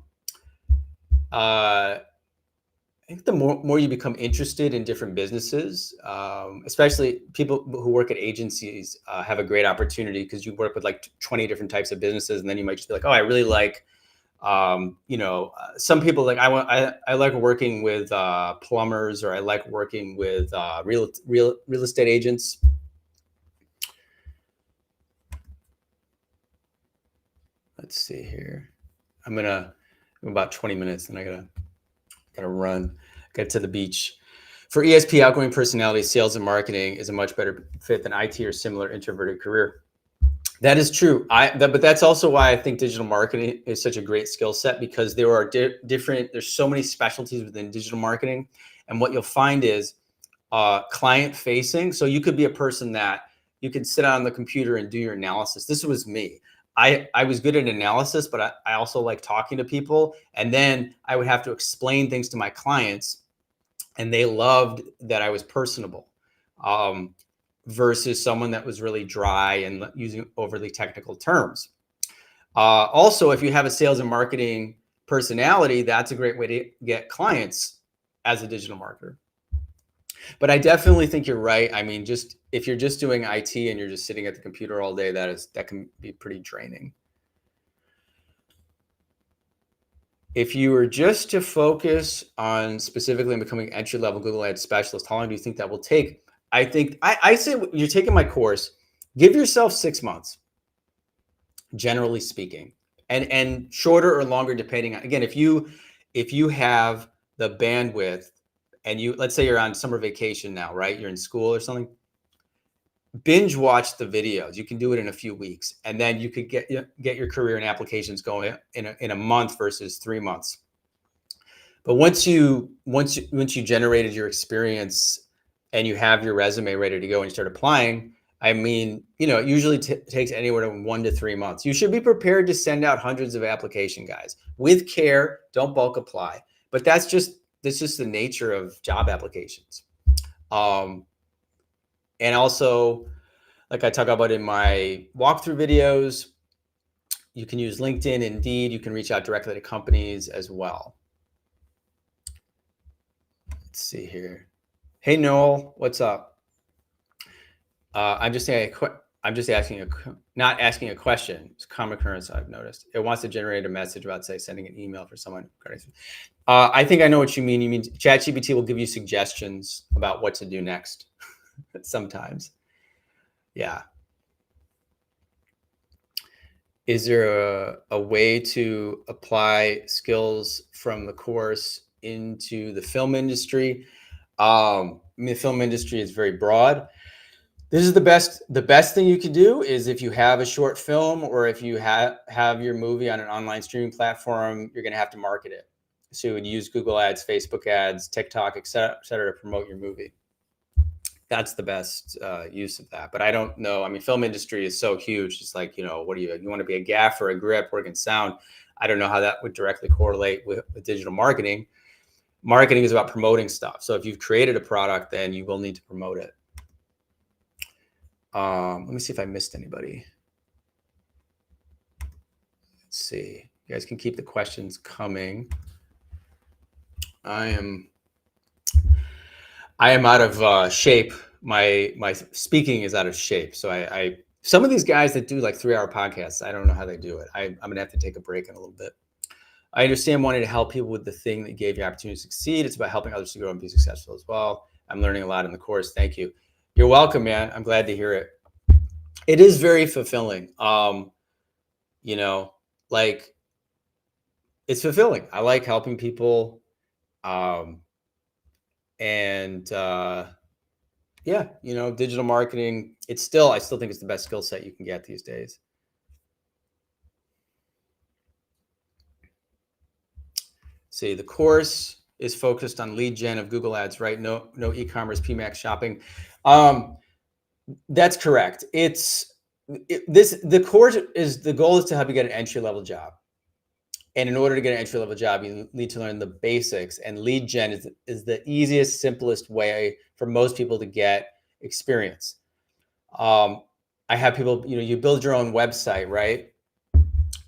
S1: think the more you become interested in different businesses, especially people who work at agencies, have a great opportunity because you work with like 20 different types of businesses, and then you might just be like, oh, I really like, some people like I like working with plumbers, or I like working with real estate agents. Let's see here. I'm about 20 minutes, and I gotta run, get to the beach. For ESP, outgoing personality, sales and marketing is a much better fit than IT or similar introverted career. That is true. But that's also why I think digital marketing is such a great skill set, because there are there's so many specialties within digital marketing. And what you'll find is client facing. So you could be a person that you can sit on the computer and do your analysis. This was me. I was good at analysis, but I also like talking to people. And then I would have to explain things to my clients, and they loved that I was personable. Versus someone that was really dry and using overly technical terms. Also, if you have a sales and marketing personality, that's a great way to get clients as a digital marketer. But I definitely think you're right. I mean, just if you're just doing IT and you're just sitting at the computer all day, that can be pretty draining. If you were just to focus on specifically becoming entry-level Google Ads specialist, how long do you think that will take? I think I say you're taking my course, give yourself 6 months, generally speaking, and shorter or longer depending on, again, if you have the bandwidth, and let's say you're on summer vacation now, right? You're in school or something. Binge watch the videos. You can do it in a few weeks, and then you could get your career and applications going in a month versus 3 months. But once you generated your experience and you have your resume ready to go and you start applying, I mean, it usually takes anywhere from 1 to 3 months. You should be prepared to send out hundreds of application guides with care. Don't bulk apply, but that's just the nature of job applications. And also, like I talk about in my walkthrough videos, you can use LinkedIn, Indeed. You can reach out directly to companies as well. Let's see here. Hey, Noel, what's up? I'm just asking not asking a question. It's a common occurrence I've noticed. It wants to generate a message about, say, sending an email for someone. I think I know what you mean. You mean ChatGPT will give you suggestions about what to do next sometimes. Yeah. Is there a way to apply skills from the course into the film industry? I mean, the film industry is very broad. This is the best thing you can do is if you have a short film, or if you have your movie on an online streaming platform, you're going to have to market it. So you would use Google Ads, Facebook ads, TikTok, et cetera, to promote your movie. That's the best use of that. But I don't know. I mean, film industry is so huge. It's like, what do you want to be a gaffer, a grip, working sound? I don't know how that would directly correlate with digital marketing. Marketing is about promoting stuff. So if you've created a product, then you will need to promote it. Let me see if I missed anybody. Let's see. You guys can keep the questions coming. I am out of shape. My speaking is out of shape. So I some of these guys that do like 3-hour podcasts, I don't know how they do it. I'm going to have to take a break in a little bit. I understand wanting to help people with the thing that gave you opportunity to succeed. It's about helping others to grow and be successful as well. I'm learning a lot in the course. Thank you. You're welcome, man. I'm glad to hear it. It is very fulfilling. Like, it's fulfilling. I like helping people. And yeah, digital marketing, I still think it's the best skill set you can get these days. See, the course is focused on lead gen of Google ads, right? No e-commerce, PMAX shopping. That's correct. The course the goal is to help you get an entry-level job. And in order to get an entry-level job, you need to learn the basics. And lead gen is the easiest, simplest way for most people to get experience. I have people, you build your own website, right?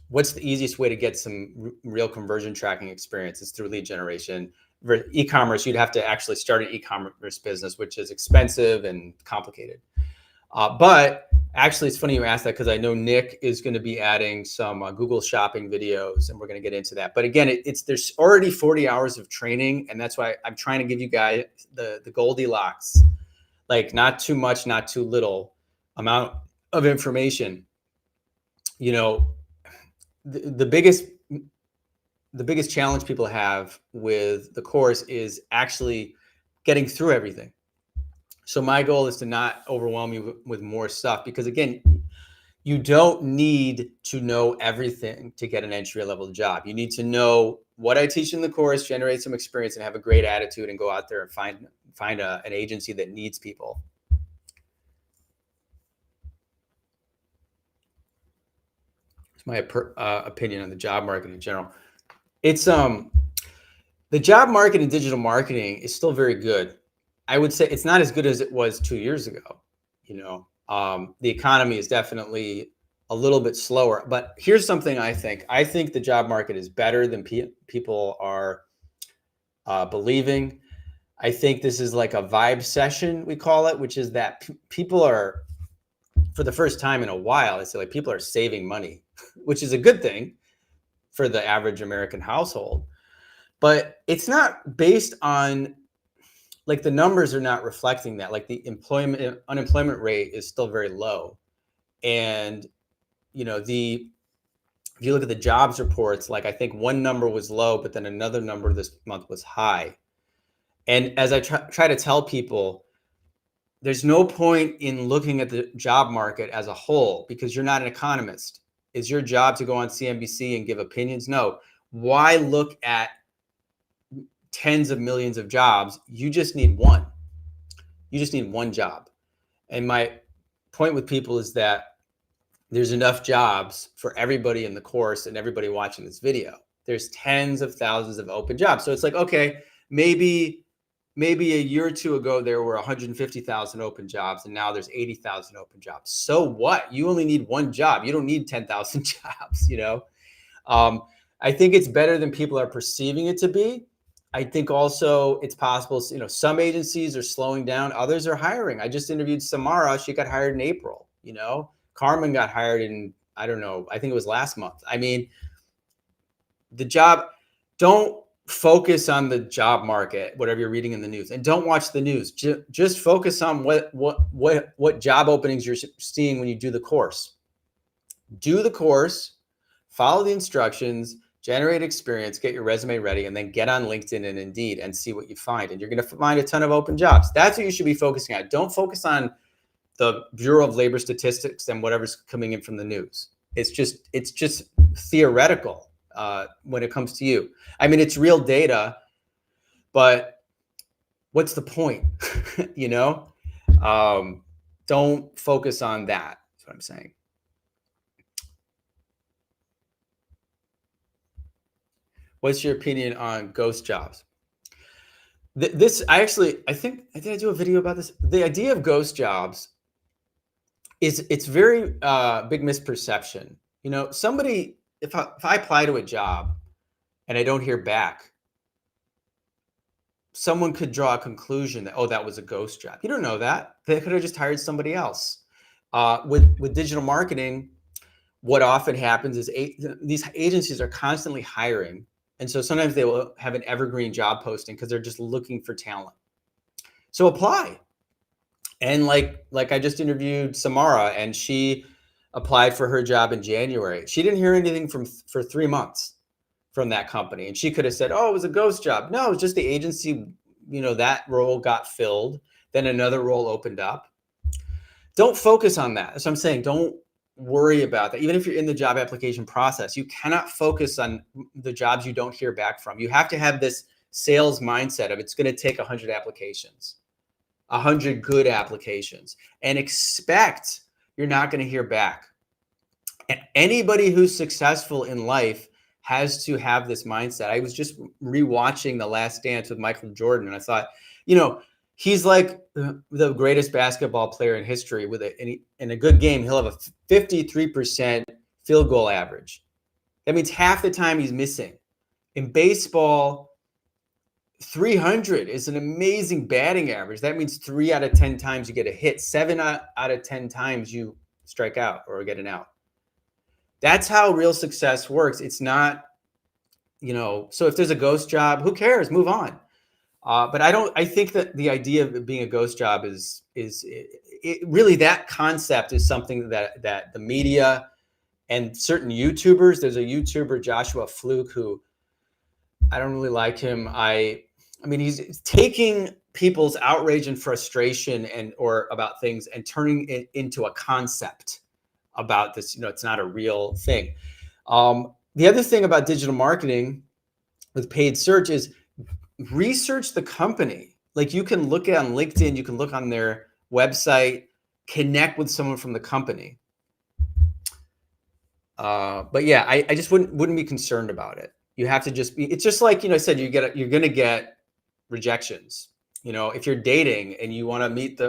S1: What's the easiest way to get some real conversion tracking experience? It's through lead generation. For e-commerce, you'd have to actually start an e-commerce business, which is expensive and complicated. But actually, it's funny you asked that, because I know Nick is going to be adding some Google Shopping videos, and we're going to get into that. But again, there's already 40 hours of training, and that's why I'm trying to give you guys the Goldilocks, like not too much, not too little amount of information. The biggest challenge people have with the course is actually getting through everything. So my goal is to not overwhelm you with more stuff, because again, you don't need to know everything to get an entry-level job. You need to know what I teach in the course, generate some experience, and have a great attitude, and go out there and find an agency that needs people. It's my opinion on the job market in general. It's the job market in digital marketing is still very good. I would say it's not as good as it was 2 years ago. The economy is definitely a little bit slower. But here's something I think. I think the job market is better than people are believing. I think this is like a vibe session, we call it, which is that people are, for the first time in a while, it's like people are saving money, which is a good thing for the average American household. But it's not based on, like, the numbers are not reflecting that. Like, the unemployment rate is still very low. And, if you look at the jobs reports, like, I think one number was low, but then another number this month was high. And as I try to tell people, there's no point in looking at the job market as a whole, because you're not an economist. Is your job to go on CNBC and give opinions? No. Why look at tens of millions of jobs? You just need one. You just need one job. And my point with people is that there's enough jobs for everybody in the course and everybody watching this video. There's tens of thousands of open jobs. So it's like, okay, maybe a year or two ago, there were 150,000 open jobs, and now there's 80,000 open jobs. So what? You only need one job. You don't need 10,000 jobs, I think it's better than people are perceiving it to be. I think also it's possible, some agencies are slowing down. Others are hiring. I just interviewed Samara. She got hired in April, Carmen got hired in, I don't know, I think it was last month. I mean, don't focus on the job market, whatever you're reading in the news, and don't watch the news. Just focus on what job openings you're seeing when you do the course. Do the course, follow the instructions, generate experience, get your resume ready, and then get on LinkedIn and Indeed and see what you find. And you're going to find a ton of open jobs. That's what you should be focusing on. Don't focus on the Bureau of Labor Statistics and whatever's coming in from the news. It's just theoretical when it comes to you. I mean, it's real data, but what's the point? Don't focus on that. That's what I'm saying. What's your opinion on ghost jobs? I think I do a video about this. The idea of ghost jobs it's very big misperception. Somebody, if I apply to a job and I don't hear back, someone could draw a conclusion that, oh, that was a ghost job. You don't know that. They could have just hired somebody else. With digital marketing, what often happens is these agencies are constantly hiring. And so sometimes they will have an evergreen job posting because they're just looking for talent. So apply. And like I just interviewed Samara, and she applied for her job in January. She didn't hear anything for 3 months from that company. And she could have said, oh, it was a ghost job. No, it was just the agency that role got filled, then another role opened up. Don't focus on that. So I'm saying, don't worry about that. Even if you're in the job application process, you cannot focus on the jobs you don't hear back from. You have to have this sales mindset of it's going to take 100 applications, 100 good applications, and expect you're not going to hear back. And anybody who's successful in life has to have this mindset. I was just rewatching The Last Dance with Michael Jordan, and I thought, he's like the greatest basketball player in history. In a good game, he'll have a 53% field goal average. That means half the time he's missing. In baseball, 300 is an amazing batting average. That means 3 out of 10 times you get a hit. 7 out of 10 times you strike out or get an out. That's how real success works. It's not, so if there's a ghost job, who cares? Move on. But I think that the idea of it being a ghost job is really, that concept is something that the media and certain YouTubers, there's a YouTuber, Joshua Fluke, who I don't really like him. I mean, he's taking people's outrage and frustration or about things and turning it into a concept about this. It's not a real thing. The other thing about digital marketing with paid search is research the company. Like, you can look on LinkedIn, you can look on their website, connect with someone from the company. But yeah, I just wouldn't be concerned about it. You have to just be, it's just like, I said, you're going to get rejections. If you're dating and you want to meet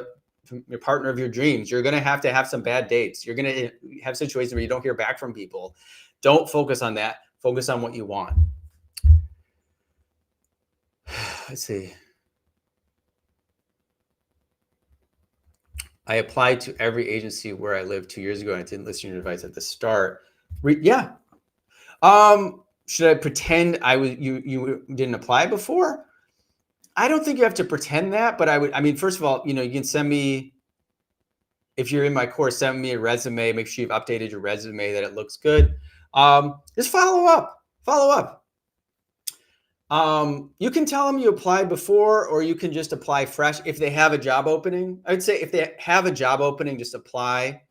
S1: your partner of your dreams, you're going to have some bad dates. You're going to have situations where you don't hear back from people. Don't focus on that. Focus on what you want. Let's see. I applied to every agency where I lived 2 years ago, and I didn't listen to your advice at the start. Yeah. Should I pretend you didn't apply before? I don't think you have to pretend that, but first of all, you can send me, if you're in my course, send me a resume. Make sure you've updated your resume, that it looks good. Just follow up. You can tell them you applied before, or you can just apply fresh if they have a job opening. I would say if they have a job opening, just apply.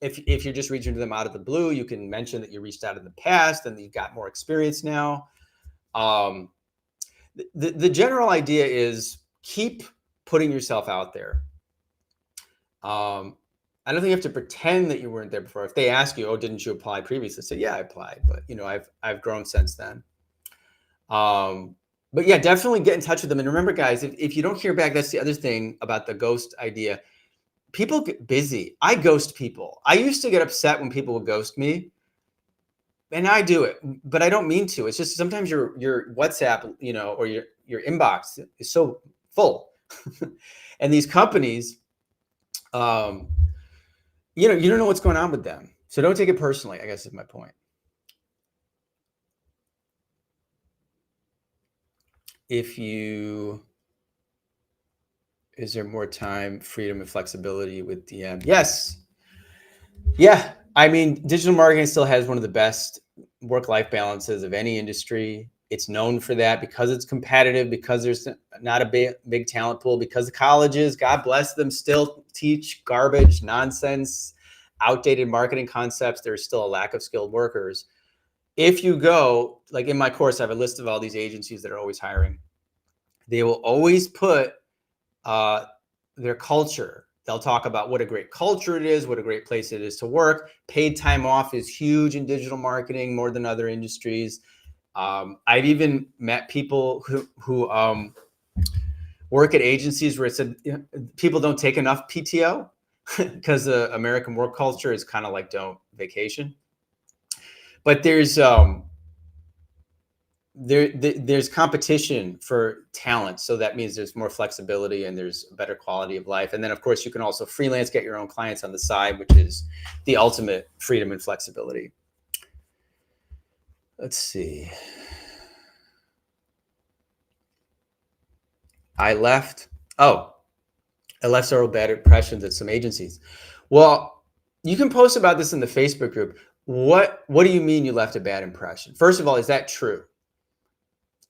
S1: If you're just reaching to them out of the blue, you can mention that you reached out in the past and you've got more experience now. The general idea is keep putting yourself out there. I don't think you have to pretend that you weren't there before. If they ask you, "Oh, didn't you apply previously?" Say, "Yeah, I applied, but I've grown since then." But yeah, definitely get in touch with them. And remember, guys, if you don't hear back, that's the other thing about the ghost idea. People get busy. I ghost people. I used to get upset when people would ghost me, and I do it, but I don't mean to. It's just sometimes your WhatsApp, or your inbox is so full, and these companies, you don't know what's going on with them. So don't take it personally, I guess is my point. Is there more time, freedom, and flexibility with DM? Yes. Yeah. Digital marketing still has one of the best work-life balances of any industry. It's known for that because it's competitive, because there's not a big talent pool, because the colleges, God bless them, still teach garbage, nonsense, outdated marketing concepts. There's still a lack of skilled workers. If you go, like in my course, I have a list of all these agencies that are always hiring. They will always put their culture. They'll talk about what a great culture it is, what a great place it is to work. Paid time off is huge in digital marketing, more than other industries. I've even met people who work at agencies where it said people don't take enough PTO because the American work culture is kind of like don't vacation. But there's competition for talent. So that means there's more flexibility and there's a better quality of life. And then, of course, you can also freelance, get your own clients on the side, which is the ultimate freedom and flexibility. Let's see. I left several bad impressions at some agencies. Well, you can post about this in the Facebook group. What do you mean you left a bad impression? First of all, is that true?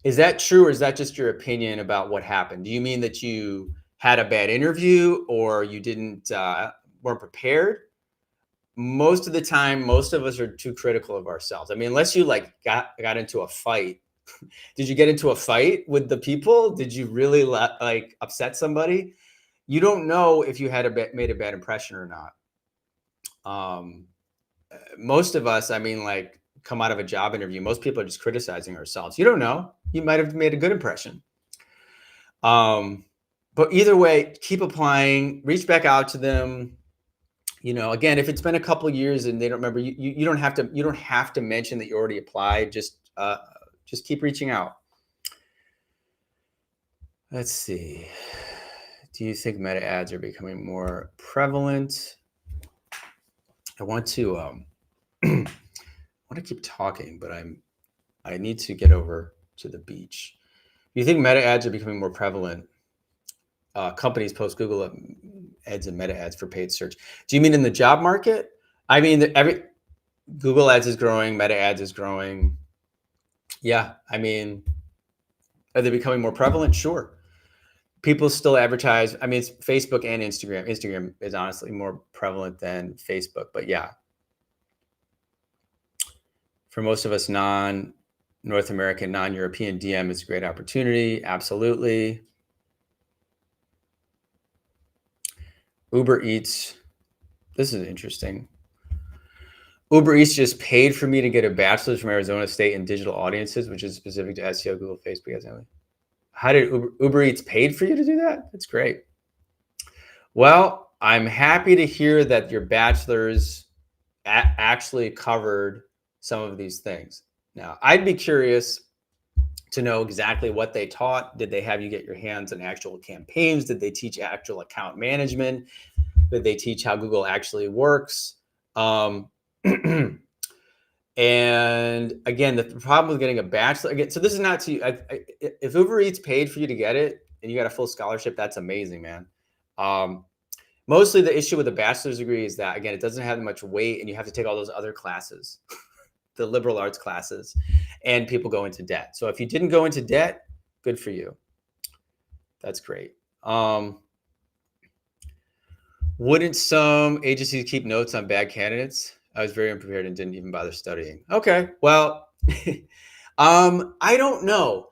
S1: Is that true, or is that just your opinion about what happened? Do you mean that you had a bad interview, or you didn't weren't prepared? Most of the time, most of us are too critical of ourselves. I mean, unless you like got into a fight. Did you get into a fight with the people? Did you really like upset somebody? You don't know if you had made a bad impression or not. Most of us, I mean, like, come out of a job interview, most people are just criticizing ourselves. You don't know. You might have made a good impression. But either way, keep applying, reach back out to them. Again, if it's been a couple of years and they don't remember, you don't have to mention that you already applied. Just keep reaching out. Let's see. Do you think meta ads are becoming more prevalent? I want to keep talking, but I need to get over to the beach. Do you think meta ads are becoming more prevalent? Companies post Google ads and meta ads for paid search. Do you mean in the job market? I mean, Google ads is growing, meta ads is growing. Yeah, I mean, are they becoming more prevalent? Sure. People still advertise. I mean, it's Facebook and Instagram. Instagram is honestly more prevalent than Facebook, but yeah. For most of us non-North American, non-European, DM is a great opportunity. Absolutely. Uber Eats. This is interesting. Uber Eats just paid for me to get a bachelor's from Arizona State in digital audiences, which is specific to SEO, Google, Facebook. How did Uber Eats paid for you to do that? That's great. Well, I'm happy to hear that your bachelor's actually covered some of these things. Now, I'd be curious to know exactly what they taught. Did they have you get your hands on actual campaigns? Did they teach actual account management? Did they teach how Google actually works? And again, the problem with getting a bachelor, again, so this is not to, if Uber Eats paid for you to get it and you got a full scholarship, that's amazing, man. Mostly the issue with a bachelor's degree is that, again, it doesn't have much weight and you have to take all those other classes, the liberal arts classes, and people go into debt. So if you didn't go into debt, good for you. That's great. Wouldn't some agencies keep notes on bad candidates? I was very unprepared and didn't even bother studying. Okay, well, I don't know.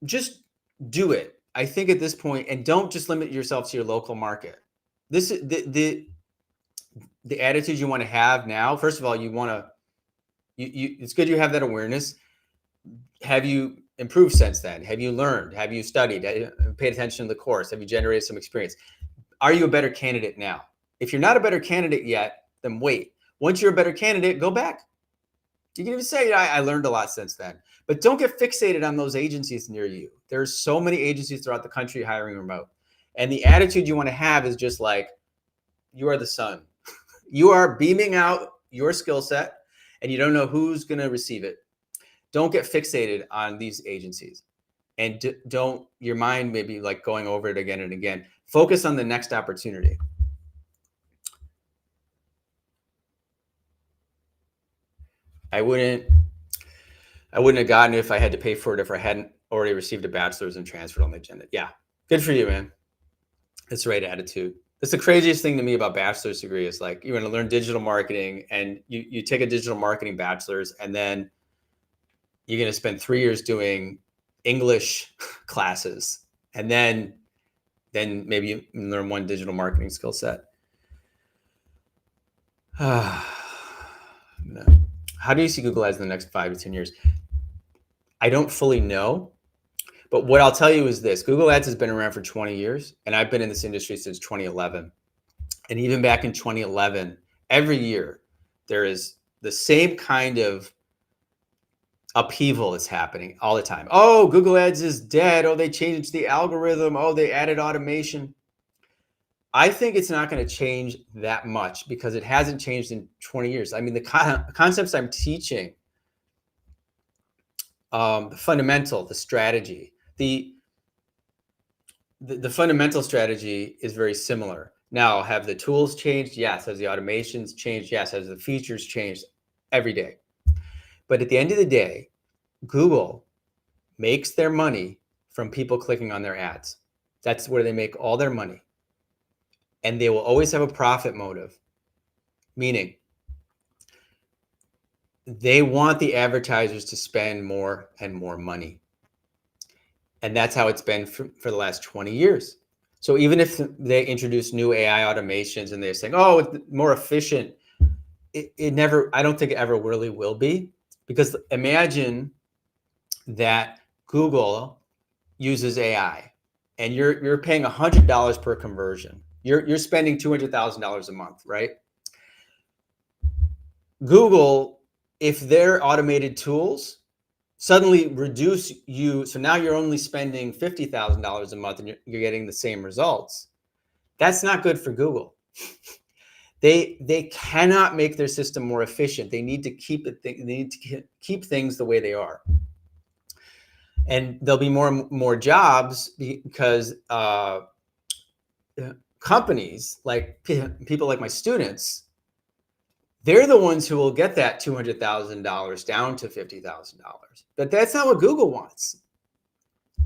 S1: Just do it. I think at this point, and don't just limit yourself to your local market. This is the attitude you want to have now. First of all, you want to. It's good you have that awareness. Have you improved since then? Have you learned? Have you studied? Paid attention to the course? Have you generated some experience? Are you a better candidate now? If you're not a better candidate yet, then wait. Once you're a better candidate, go back. You can even say, I learned a lot since then. But don't get fixated on those agencies near you. There's so many agencies throughout the country hiring remote. And the attitude you want to have is just like, you are the sun. You are beaming out your skill set, and you don't know who's going to receive it. Don't get fixated on these agencies. And don't, your mind may be like going over it again and again. Focus on the next opportunity. I wouldn't have gotten it if I had to pay for it if I hadn't already received a bachelor's and transferred on the agenda. Yeah, good for you, man. That's the right attitude. That's the craziest thing to me about bachelor's degree is like, you're going to learn digital marketing and you take a digital marketing bachelor's and then you're going to spend 3 years doing English classes. And then maybe you learn one digital marketing skill set. No. How do you see Google Ads in the next 5 to 10 years? I don't fully know, but what I'll tell you is this. Google Ads has been around for 20 years, and I've been in this industry since 2011. And even back in 2011, every year, there is the same kind of upheaval is happening all the time. Oh, Google Ads is dead. Oh, they changed the algorithm. Oh, they added automation. I think it's not going to change that much because it hasn't changed in 20 years. I mean, the concepts I'm teaching, the fundamental, the strategy, the fundamental strategy is very similar. Now, have the tools changed? Yes. Has the automations changed? Yes. Has the features changed? Every day. But at the end of the day, Google makes their money from people clicking on their ads. That's where they make all their money. And they will always have a profit motive, meaning they want the advertisers to spend more and more money. And that's how it's been for the last 20 years. So even if they introduce new AI automations and they're saying, oh, it's more efficient, it never, I don't think it ever really will be. Because imagine that Google uses AI and you're paying $100 per conversion. You're spending $200,000 a month, right? Google, if their automated tools suddenly reduce you, so now you're only spending $50,000 a month and you're getting the same results. That's not good for Google. They cannot make their system more efficient. They need to keep it. They need to keep things the way they are. And there'll be more jobs because companies like people like my students, they're the ones who will get that $200,000 down to $50,000. But that's not what Google wants.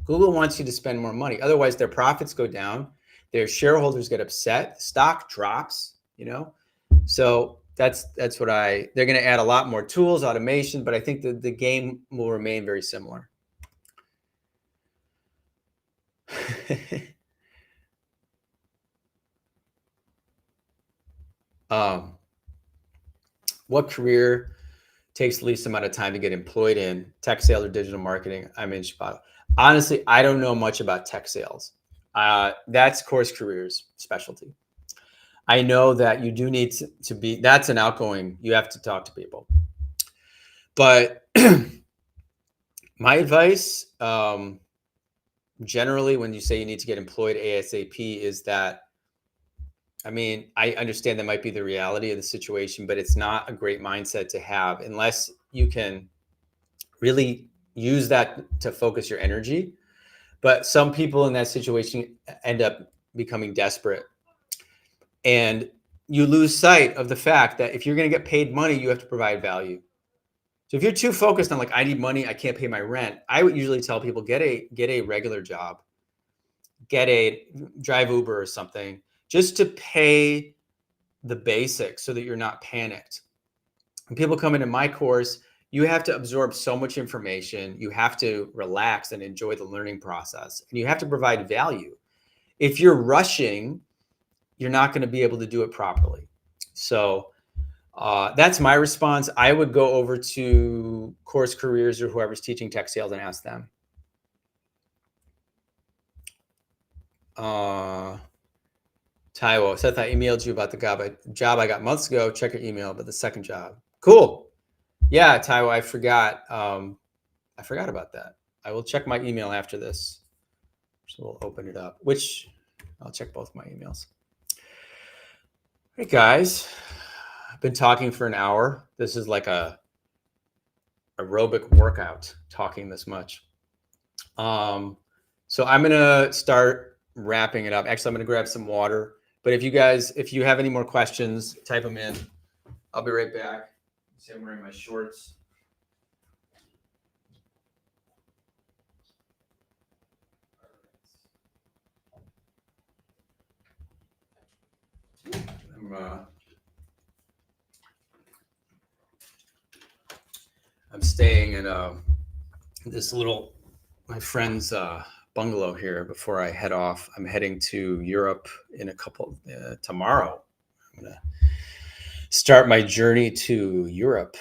S1: Google wants you to spend more money. Otherwise, their profits go down. Their shareholders get upset. The stock drops, you know? So that's what they're going to add a lot more tools, automation, but I think the game will remain very similar. What career takes the least amount of time to get employed in? Tech sales or digital marketing? I'm in Chicago. Honestly, I don't know much about tech sales. That's Course Careers specialty. I know that you do need to be, that's an outgoing, you have to talk to people. But my advice, generally, when you say you need to get employed ASAP, is that, I mean, I understand that might be the reality of the situation, but it's not a great mindset to have unless you can really use that to focus your energy. But some people in that situation end up becoming desperate. And you lose sight of the fact that if you're going to get paid money, you have to provide value. So if you're too focused on like, I need money, I can't pay my rent, I would usually tell people, get a regular job, drive Uber or something, just to pay the basics so that you're not panicked. When people come into my course, you have to absorb so much information. You have to relax and enjoy the learning process, and you have to provide value. If you're rushing, you're not going to be able to do it properly. So that's my response. I would go over to Course Careers or whoever's teaching tech sales and ask them. Taiwo, Seth, I emailed you about the job I got months ago. Check your email about the second job. Cool. Yeah, Taiwo, I forgot. I forgot about that. I will check my email after this. So we'll open it up, which I'll check both my emails. Hey guys, I've been talking for an hour. This is like a aerobic workout talking this much. So I'm gonna start wrapping it up. Actually, I'm gonna grab some water. But if you have any more questions, type them in. I'll be right back. See, I'm wearing my shorts. I'm staying at my friend's bungalow here before I head off. I'm heading to Europe in a couple tomorrow. I'm gonna start my journey to Europe,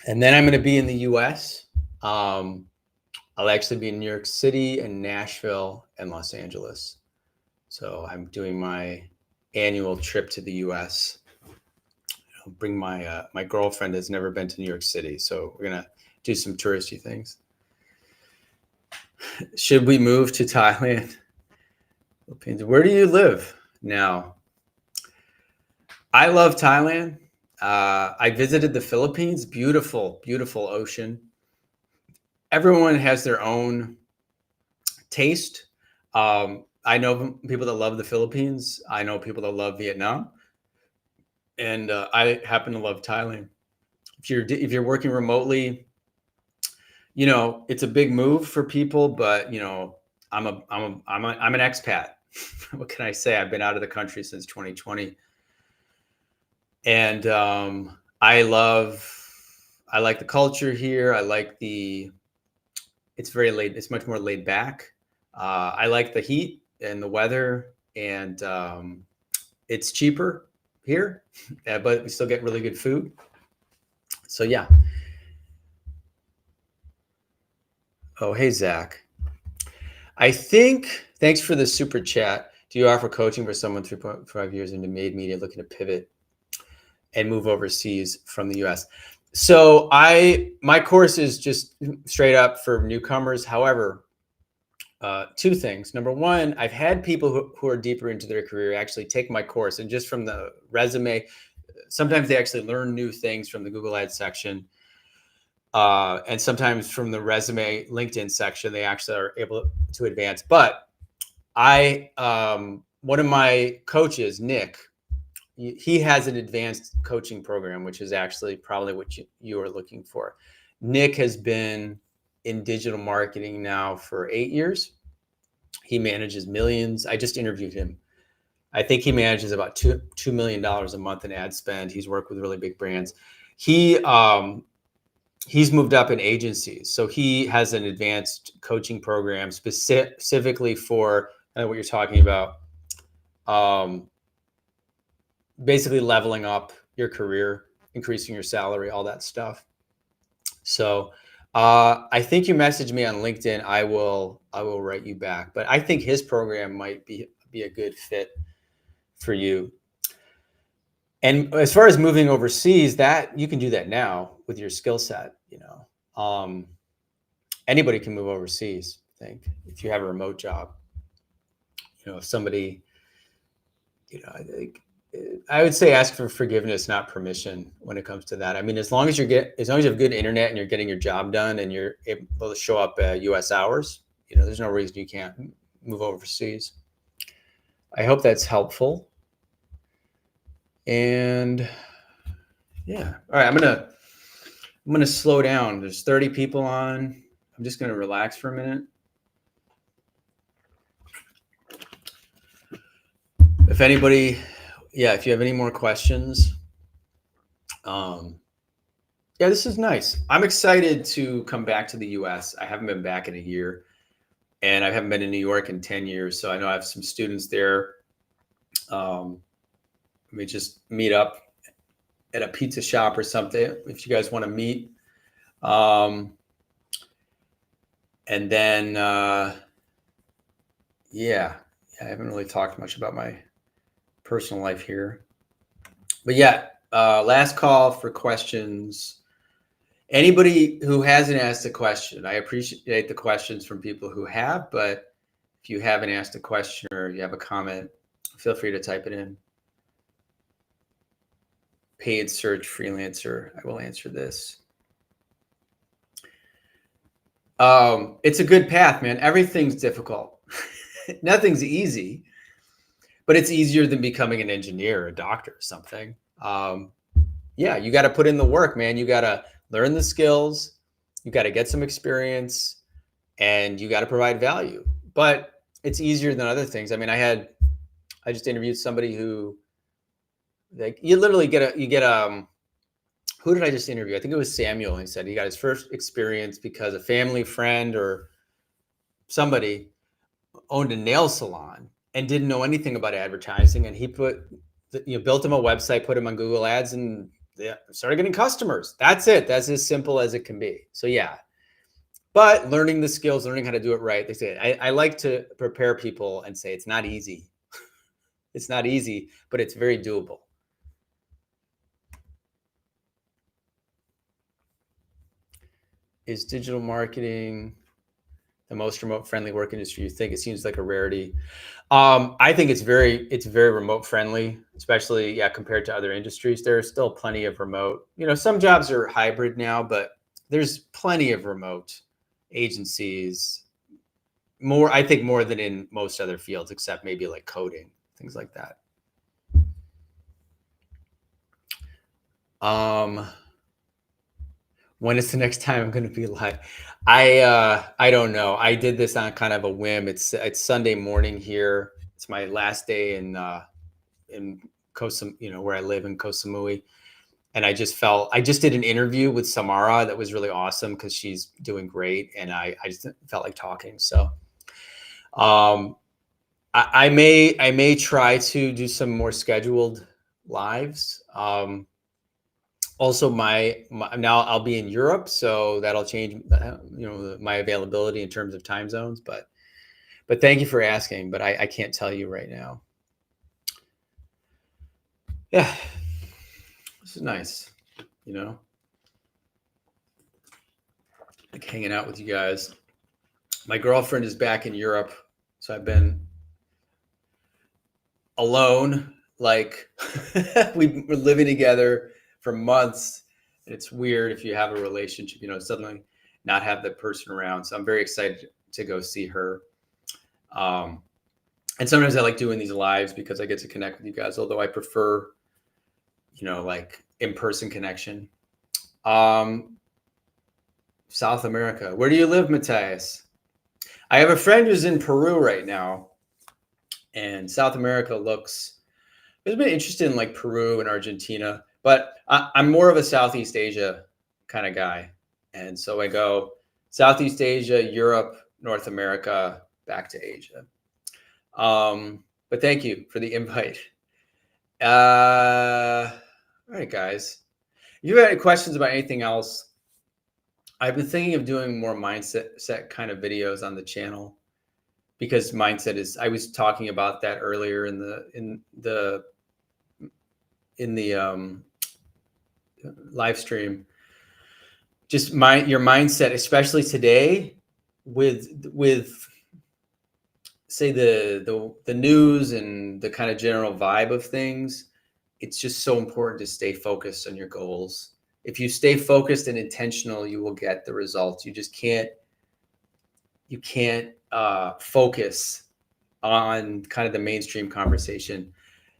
S1: and then I'm going to be in the U.S. I'll actually be in New York City and Nashville and Los Angeles. So I'm doing my annual trip to the U.S. I'll bring my girlfriend has never been to New York City, so we're gonna do some touristy things. Should we move to Thailand? Philippines? Where do you live now? I love Thailand. I visited the Philippines. Beautiful, beautiful ocean. Everyone has their own taste. I know people that love the Philippines. I know people that love Vietnam, and I happen to love Thailand. If you're working remotely, It's a big move for people, but I'm an expat. What can I say? I've been out of the country since 2020, and I like the culture here. It's much more laid back. I like the heat and the weather, and it's cheaper here, but we still get really good food. So yeah. Oh, hey, Zach. Thanks for the super chat. Do you offer coaching for someone 3.5 years into made media looking to pivot and move overseas from the US? So my course is just straight up for newcomers. However, two things. Number one, I've had people who are deeper into their career actually take my course, and just from the resume, sometimes they actually learn new things from the Google Ads section. And sometimes from the resume LinkedIn section, they actually are able to advance. But one of my coaches, Nick, he has an advanced coaching program, which is actually probably what you are looking for. Nick has been in digital marketing now for 8 years. He manages millions. I just interviewed him. I think he manages about $2 million a month in ad spend. He's worked with really big brands. He's moved up in agencies. So he has an advanced coaching program specifically for what you're talking about. Basically leveling up your career, increasing your salary, all that stuff. So I think you messaged me on LinkedIn. I will write you back. But I think his program might be a good fit for you. And as far as moving overseas, that you can do that now with your skill set. Anybody can move overseas, I think, if you have a remote job. If somebody, I would say ask for forgiveness, not permission when it comes to that. I mean, as long as you have good internet and you're getting your job done and you're able to show up at US hours, there's no reason you can't move overseas. I hope that's helpful. And yeah, all right, I'm gonna slow down. There's 30 people on. I'm just gonna relax for a minute. If you have any more questions, this is nice. I'm excited to come back to the US. I haven't been back in a year, and I haven't been in New York in 10 years. So I know I have some students there. We just meet up at a pizza shop or something if you guys want to meet. And then, I haven't really talked much about my personal life here. But last call for questions. Anybody who hasn't asked a question, I appreciate the questions from people who have, but if you haven't asked a question or you have a comment, feel free to type it in. Paid search freelancer. I will answer this. It's a good path, man. Everything's difficult. Nothing's easy, but it's easier than becoming an engineer or a doctor or something. You got to put in the work, man. You got to learn the skills. You got to get some experience, and you got to provide value. But it's easier than other things. I mean, I just interviewed somebody who, you literally who did I just interview? I think it was Samuel. He said he got his first experience because a family friend or somebody owned a nail salon and didn't know anything about advertising. And he built him a website, put him on Google Ads, and they started getting customers. That's it. That's as simple as it can be. So but learning the skills, learning how to do it right. They say, I like to prepare people and say, it's not easy. It's not easy, but it's very doable. Is digital marketing the most remote friendly work industry you think? It seems like a rarity. I think it's very remote friendly, especially compared to other industries. There's still plenty of remote. Some jobs are hybrid now, but there's plenty of remote agencies. I think more than in most other fields, except maybe like coding, things like that. When is the next time I'm going to be live? I don't know. I did this on kind of a whim. It's Sunday morning here. It's my last day in Koh, where I live in Koh Samui. And I just did an interview with Samara that was really awesome because she's doing great, and I just felt like talking. So um, I may try to do some more scheduled lives. Also, now I'll be in Europe, so that'll change my availability in terms of time zones. But thank you for asking. But I can't tell you right now. Yeah, this is nice. Like hanging out with you guys. My girlfriend is back in Europe, so I've been alone. Like we're living together for months. And it's weird if you have a relationship, suddenly not have that person around. So I'm very excited to go see her. And sometimes I like doing these lives because I get to connect with you guys, although I prefer, like in-person connection. South America. Where do you live, Matthias? I have a friend who's in Peru right now, and South America I've been interested in like Peru and Argentina, but I'm more of a Southeast Asia kind of guy. And so I go Southeast Asia, Europe, North America, back to Asia. But thank you for the invite. All right, guys. If you have any questions about anything else, I've been thinking of doing more mindset kind of videos on the channel, because mindset I was talking about that earlier in the live stream. Just your mindset, especially today with say the news and the kind of general vibe of things. It's just so important to stay focused on your goals. If you stay focused and intentional, you will get the results. You just can't focus on kind of the mainstream conversation.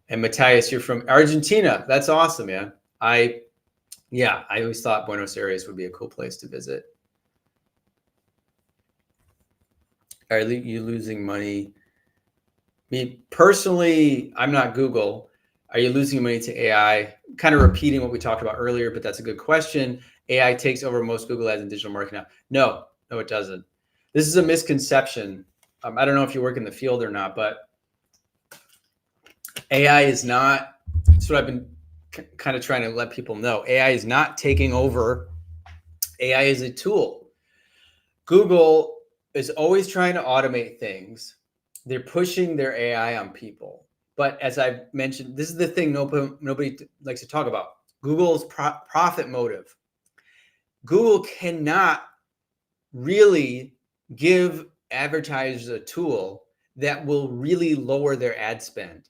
S1: And Matthias, you're from Argentina. That's awesome, man. I always thought Buenos Aires would be a cool place to visit. Are you losing money? Me personally, I'm not Google. Are you losing money to AI? Kind of repeating what we talked about earlier, but that's a good question. AI takes over most Google ads and digital marketing now. No, it doesn't. This is a misconception. I don't know if you work in the field or not, but AI is not, that's what I've been kind of trying to let people know. AI is not taking over. AI is a tool. Google is always trying to automate things. They're pushing their AI on people. But as I've mentioned, this is the thing nobody likes to talk about. Google's profit motive. Google cannot really give advertisers a tool that will really lower their ad spend.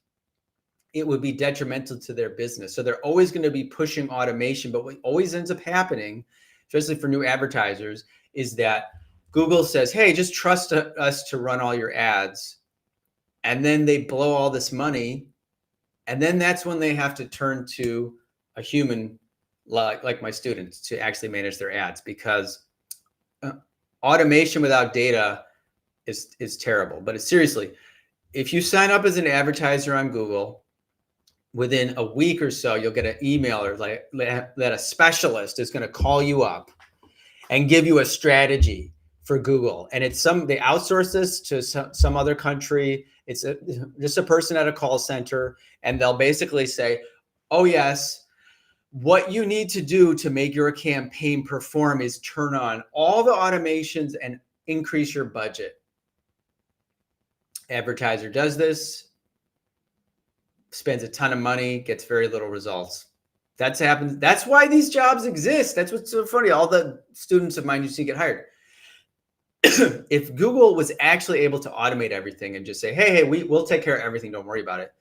S1: It would be detrimental to their business. So they're always going to be pushing automation. But what always ends up happening, especially for new advertisers, is that Google says, hey, just trust us to run all your ads. And then they blow all this money. And then that's when they have to turn to a human like my students to actually manage their ads, because automation without data is terrible. But seriously, if you sign up as an advertiser on Google, within a week or so, you'll get an email or that a specialist is going to call you up and give you a strategy for Google. And they outsource this to some other country. It's just a person at a call center, and they'll basically say, oh yes, what you need to do to make your campaign perform is turn on all the automations and increase your budget. Advertiser does this, spends a ton of money, gets very little results. That's happened. That's why these jobs exist. That's what's so funny. All the students of mine used to get hired. If Google was actually able to automate everything and just say, hey, we'll take care of everything, don't worry about it,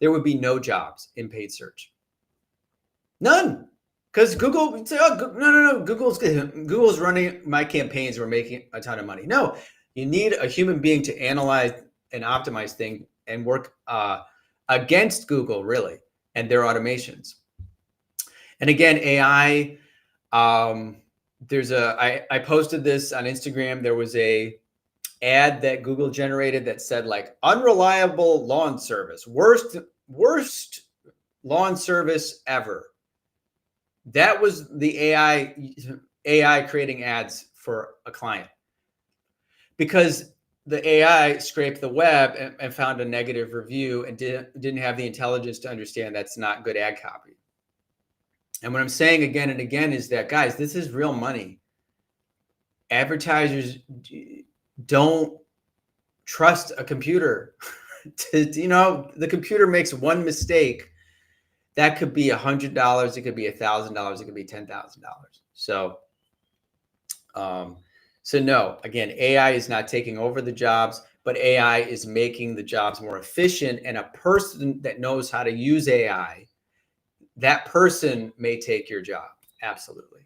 S1: there would be no jobs in paid search. None. Because Google would say, oh, no, Google's running my campaigns, we're making a ton of money. No, you need a human being to analyze and optimize things and work against Google, really, and their automations. And again, AI, I posted this on Instagram. There was a ad that Google generated that said like unreliable lawn service, worst lawn service ever. That was the AI creating ads for a client, because the AI scraped the web and found a negative review and didn't have the intelligence to understand that's not good ad copy. And what I'm saying again and again is that, guys, this is real money. Advertisers don't trust a computer. The computer makes one mistake. That could be $100. It could be $1,000. It could be $10,000. So no, again, AI is not taking over the jobs, but AI is making the jobs more efficient. And a person that knows how to use AI, that person may take your job. Absolutely.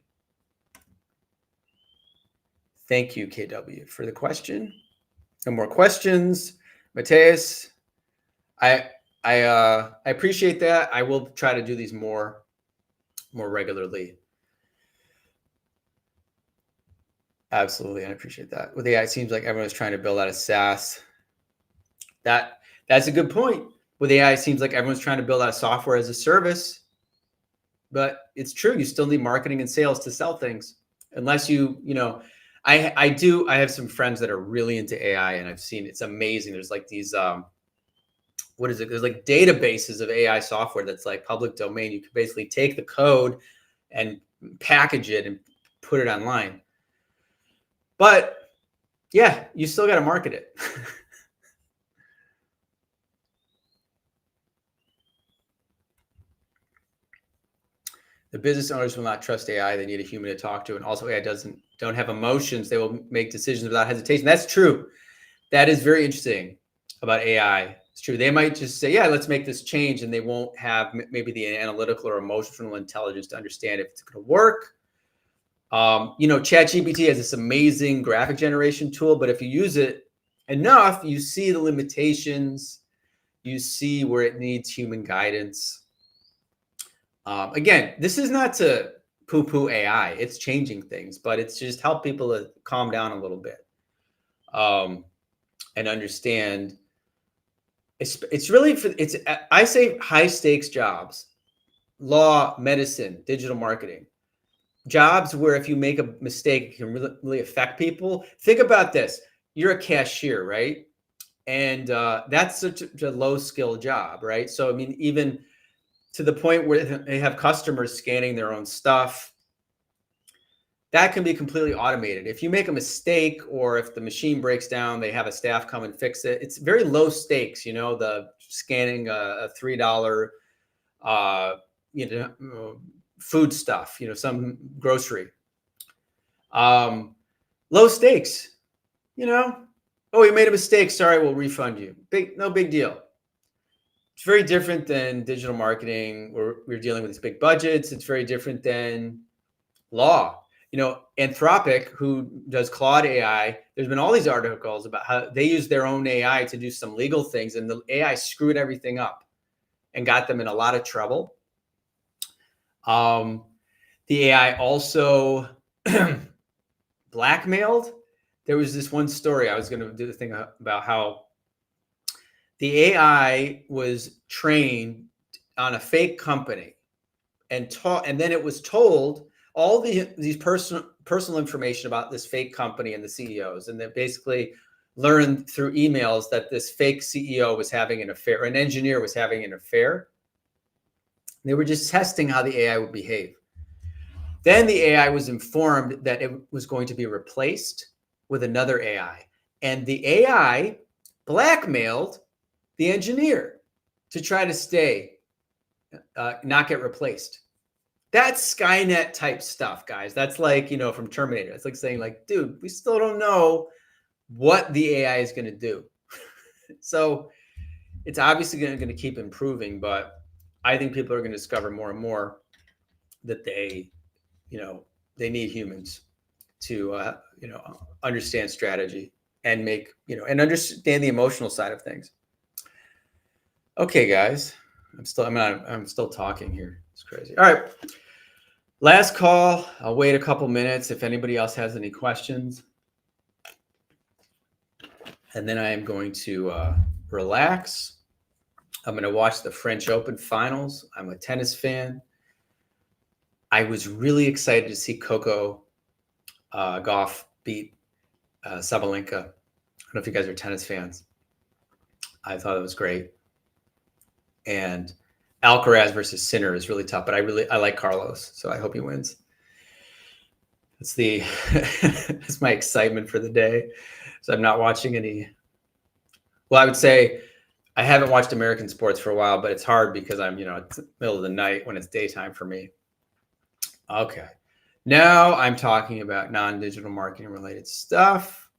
S1: Thank you, KW, for the question. No more questions. Mateus, I appreciate that. I will try to do these more regularly. Absolutely, I appreciate that. With AI, it seems like everyone's trying to build out a SaaS. That's a good point. With AI, it seems like everyone's trying to build out software as a service, but it's true. You still need marketing and sales to sell things, unless I have some friends that are really into AI, and I've seen it's amazing. There's like these what is it? There's like databases of AI software that's like public domain. You can basically take the code and package it and put it online. But yeah, you still got to market it. The business owners will not trust AI. They need a human to talk to. And also AI don't have emotions. They will make decisions without hesitation. That's true. That is very interesting about AI. It's true. They might just say, yeah, let's make this change. And they won't have maybe the analytical or emotional intelligence to understand if it's going to work. ChatGPT has this amazing graphic generation tool, but if you use it enough, you see the limitations. You see where it needs human guidance. Again, this is not to poo-poo AI. It's changing things, but it's just help people to calm down a little bit and understand. It's really I say high stakes jobs, law, medicine, digital marketing, jobs where if you make a mistake, it can really affect people. Think about this. You're a cashier, right? And that's such a low skill job, right? So, I mean, even to the point where they have customers scanning their own stuff, that can be completely automated. If you make a mistake or if the machine breaks down, they have a staff come and fix it. It's very low stakes, the scanning a $3, food stuff, some grocery. Low stakes, oh, you made a mistake. Sorry, we'll refund you. No big deal. It's very different than digital marketing where we're dealing with these big budgets. It's very different than law. Anthropic, who does Claude AI, there's been all these articles about how they use their own AI to do some legal things, and the AI screwed everything up and got them in a lot of trouble. The AI also blackmailed. There was this one story. I was going to do the thing about how the AI was trained on a fake company and then it was told all these personal information about this fake company and the CEOs, and they basically learned through emails that this fake CEO was having an affair, an engineer was having an affair. They were just testing how the AI would behave. Then the AI was informed that it was going to be replaced with another AI, and the AI blackmailed the engineer to try to stay, not get replaced. That's Skynet type stuff, guys. That's like, from Terminator. It's like saying like, dude, we still don't know what the AI is going to do. So it's obviously going to keep improving, but I think people are going to discover more and more that they need humans to, understand strategy and make, and understand the emotional side of things. Okay, guys, I'm still talking here. It's crazy. All right. Last call. I'll wait a couple minutes if anybody else has any questions. And then I am going to relax. I'm going to watch the French Open finals. I'm a tennis fan. I was really excited to see Coco Gauff beat Sabalenka. I don't know if you guys are tennis fans. I thought it was great. And Alcaraz versus Sinner is really tough, but I like Carlos, so I hope he wins. That's my excitement for the day. So I'm not watching any. Well, I would say I haven't watched American sports for a while, but it's hard because I'm, it's the middle of the night when it's daytime for me. Okay. Now I'm talking about non-digital marketing related stuff.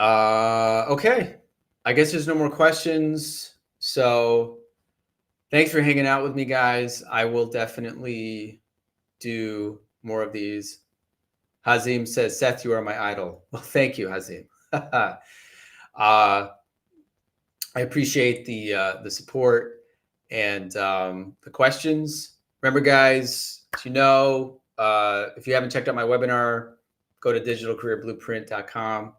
S1: Okay. I guess there's no more questions. So thanks for hanging out with me, guys. I will definitely do more of these. Hazim says, Seth, you are my idol. Well, thank you, Hazim. I appreciate the support and the questions. Remember, guys, if you haven't checked out my webinar, go to digitalcareerblueprint.com.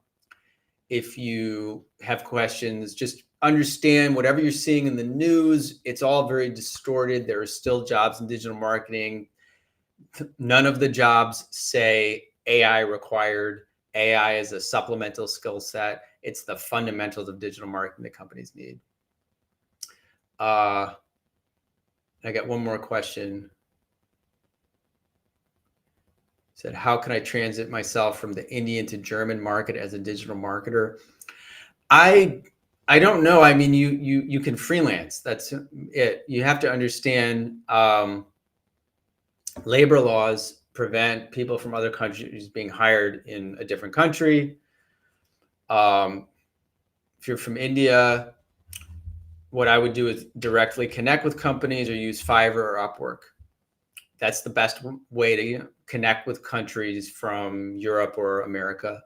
S1: If you have questions, just understand whatever you're seeing in the news, it's all very distorted. There are still jobs in digital marketing. None of the jobs say AI required. AI is a supplemental skill set. It's the fundamentals of digital marketing that companies need. I got one more question. Said, how can I transit myself from the Indian to German market as a digital marketer? I don't know. I mean, you can freelance. That's it. You have to understand labor laws prevent people from other countries being hired in a different country. If you're from India, what I would do is directly connect with companies or use Fiverr or Upwork. That's the best way to connect with countries from Europe or America.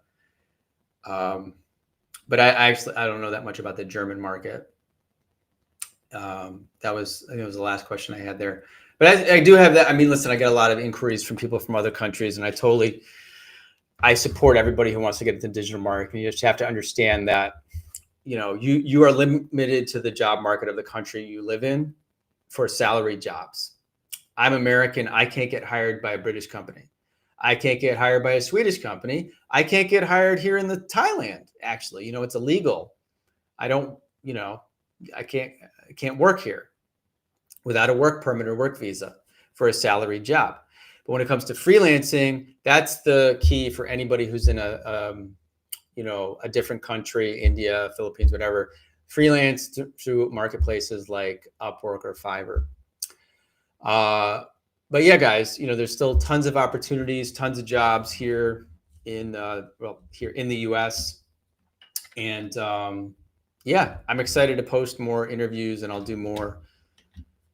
S1: But I don't know that much about the German market. I think it was the last question I had there. But I do have that. I mean, listen, I get a lot of inquiries from people from other countries, and I support everybody who wants to get into digital marketing. You just have to understand that, you are limited to the job market of the country you live in for salary jobs. I'm American. I can't get hired by a British company. I can't get hired by a Swedish company. I can't get hired here in Thailand. Actually, it's illegal. I can't work here without a work permit or work visa for a salary job. But when it comes to freelancing, that's the key for anybody who's in a different country, India, Philippines, whatever. Freelance through marketplaces like Upwork or Fiverr. But yeah, guys, there's still tons of opportunities, tons of jobs here in the US. And I'm excited to post more interviews, and I'll do more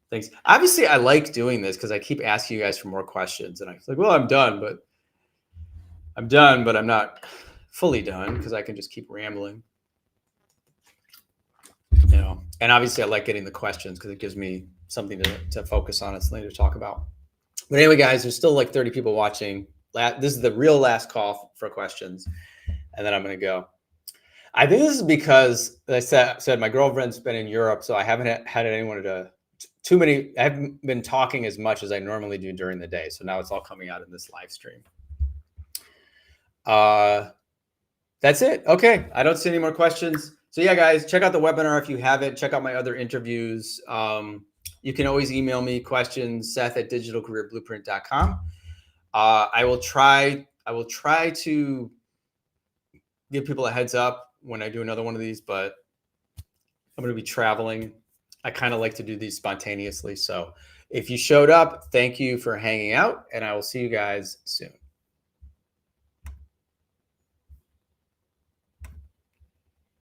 S1: things. Obviously, I like doing this because I keep asking you guys for more questions, and I'm like, well, I'm done, but I'm not fully done because I can just keep rambling. And obviously I like getting the questions because it gives me something to focus on. It's something to talk about. But anyway, guys, there's still like 30 people watching. This is the real last call for questions, and then I'm going to go. I think this is because, as I said, my girlfriend's been in Europe, so I haven't had anyone I haven't been talking as much as I normally do during the day. So now it's all coming out in this live stream. That's it. Okay. I don't see any more questions. So yeah, guys, check out the webinar if you haven't. Check out my other interviews. You can always email me questions, Seth@digitalcareerblueprint.com. I will try to give people a heads up when I do another one of these, but I'm going to be traveling. I kind of like to do these spontaneously. So if you showed up, thank you for hanging out, and I will see you guys soon.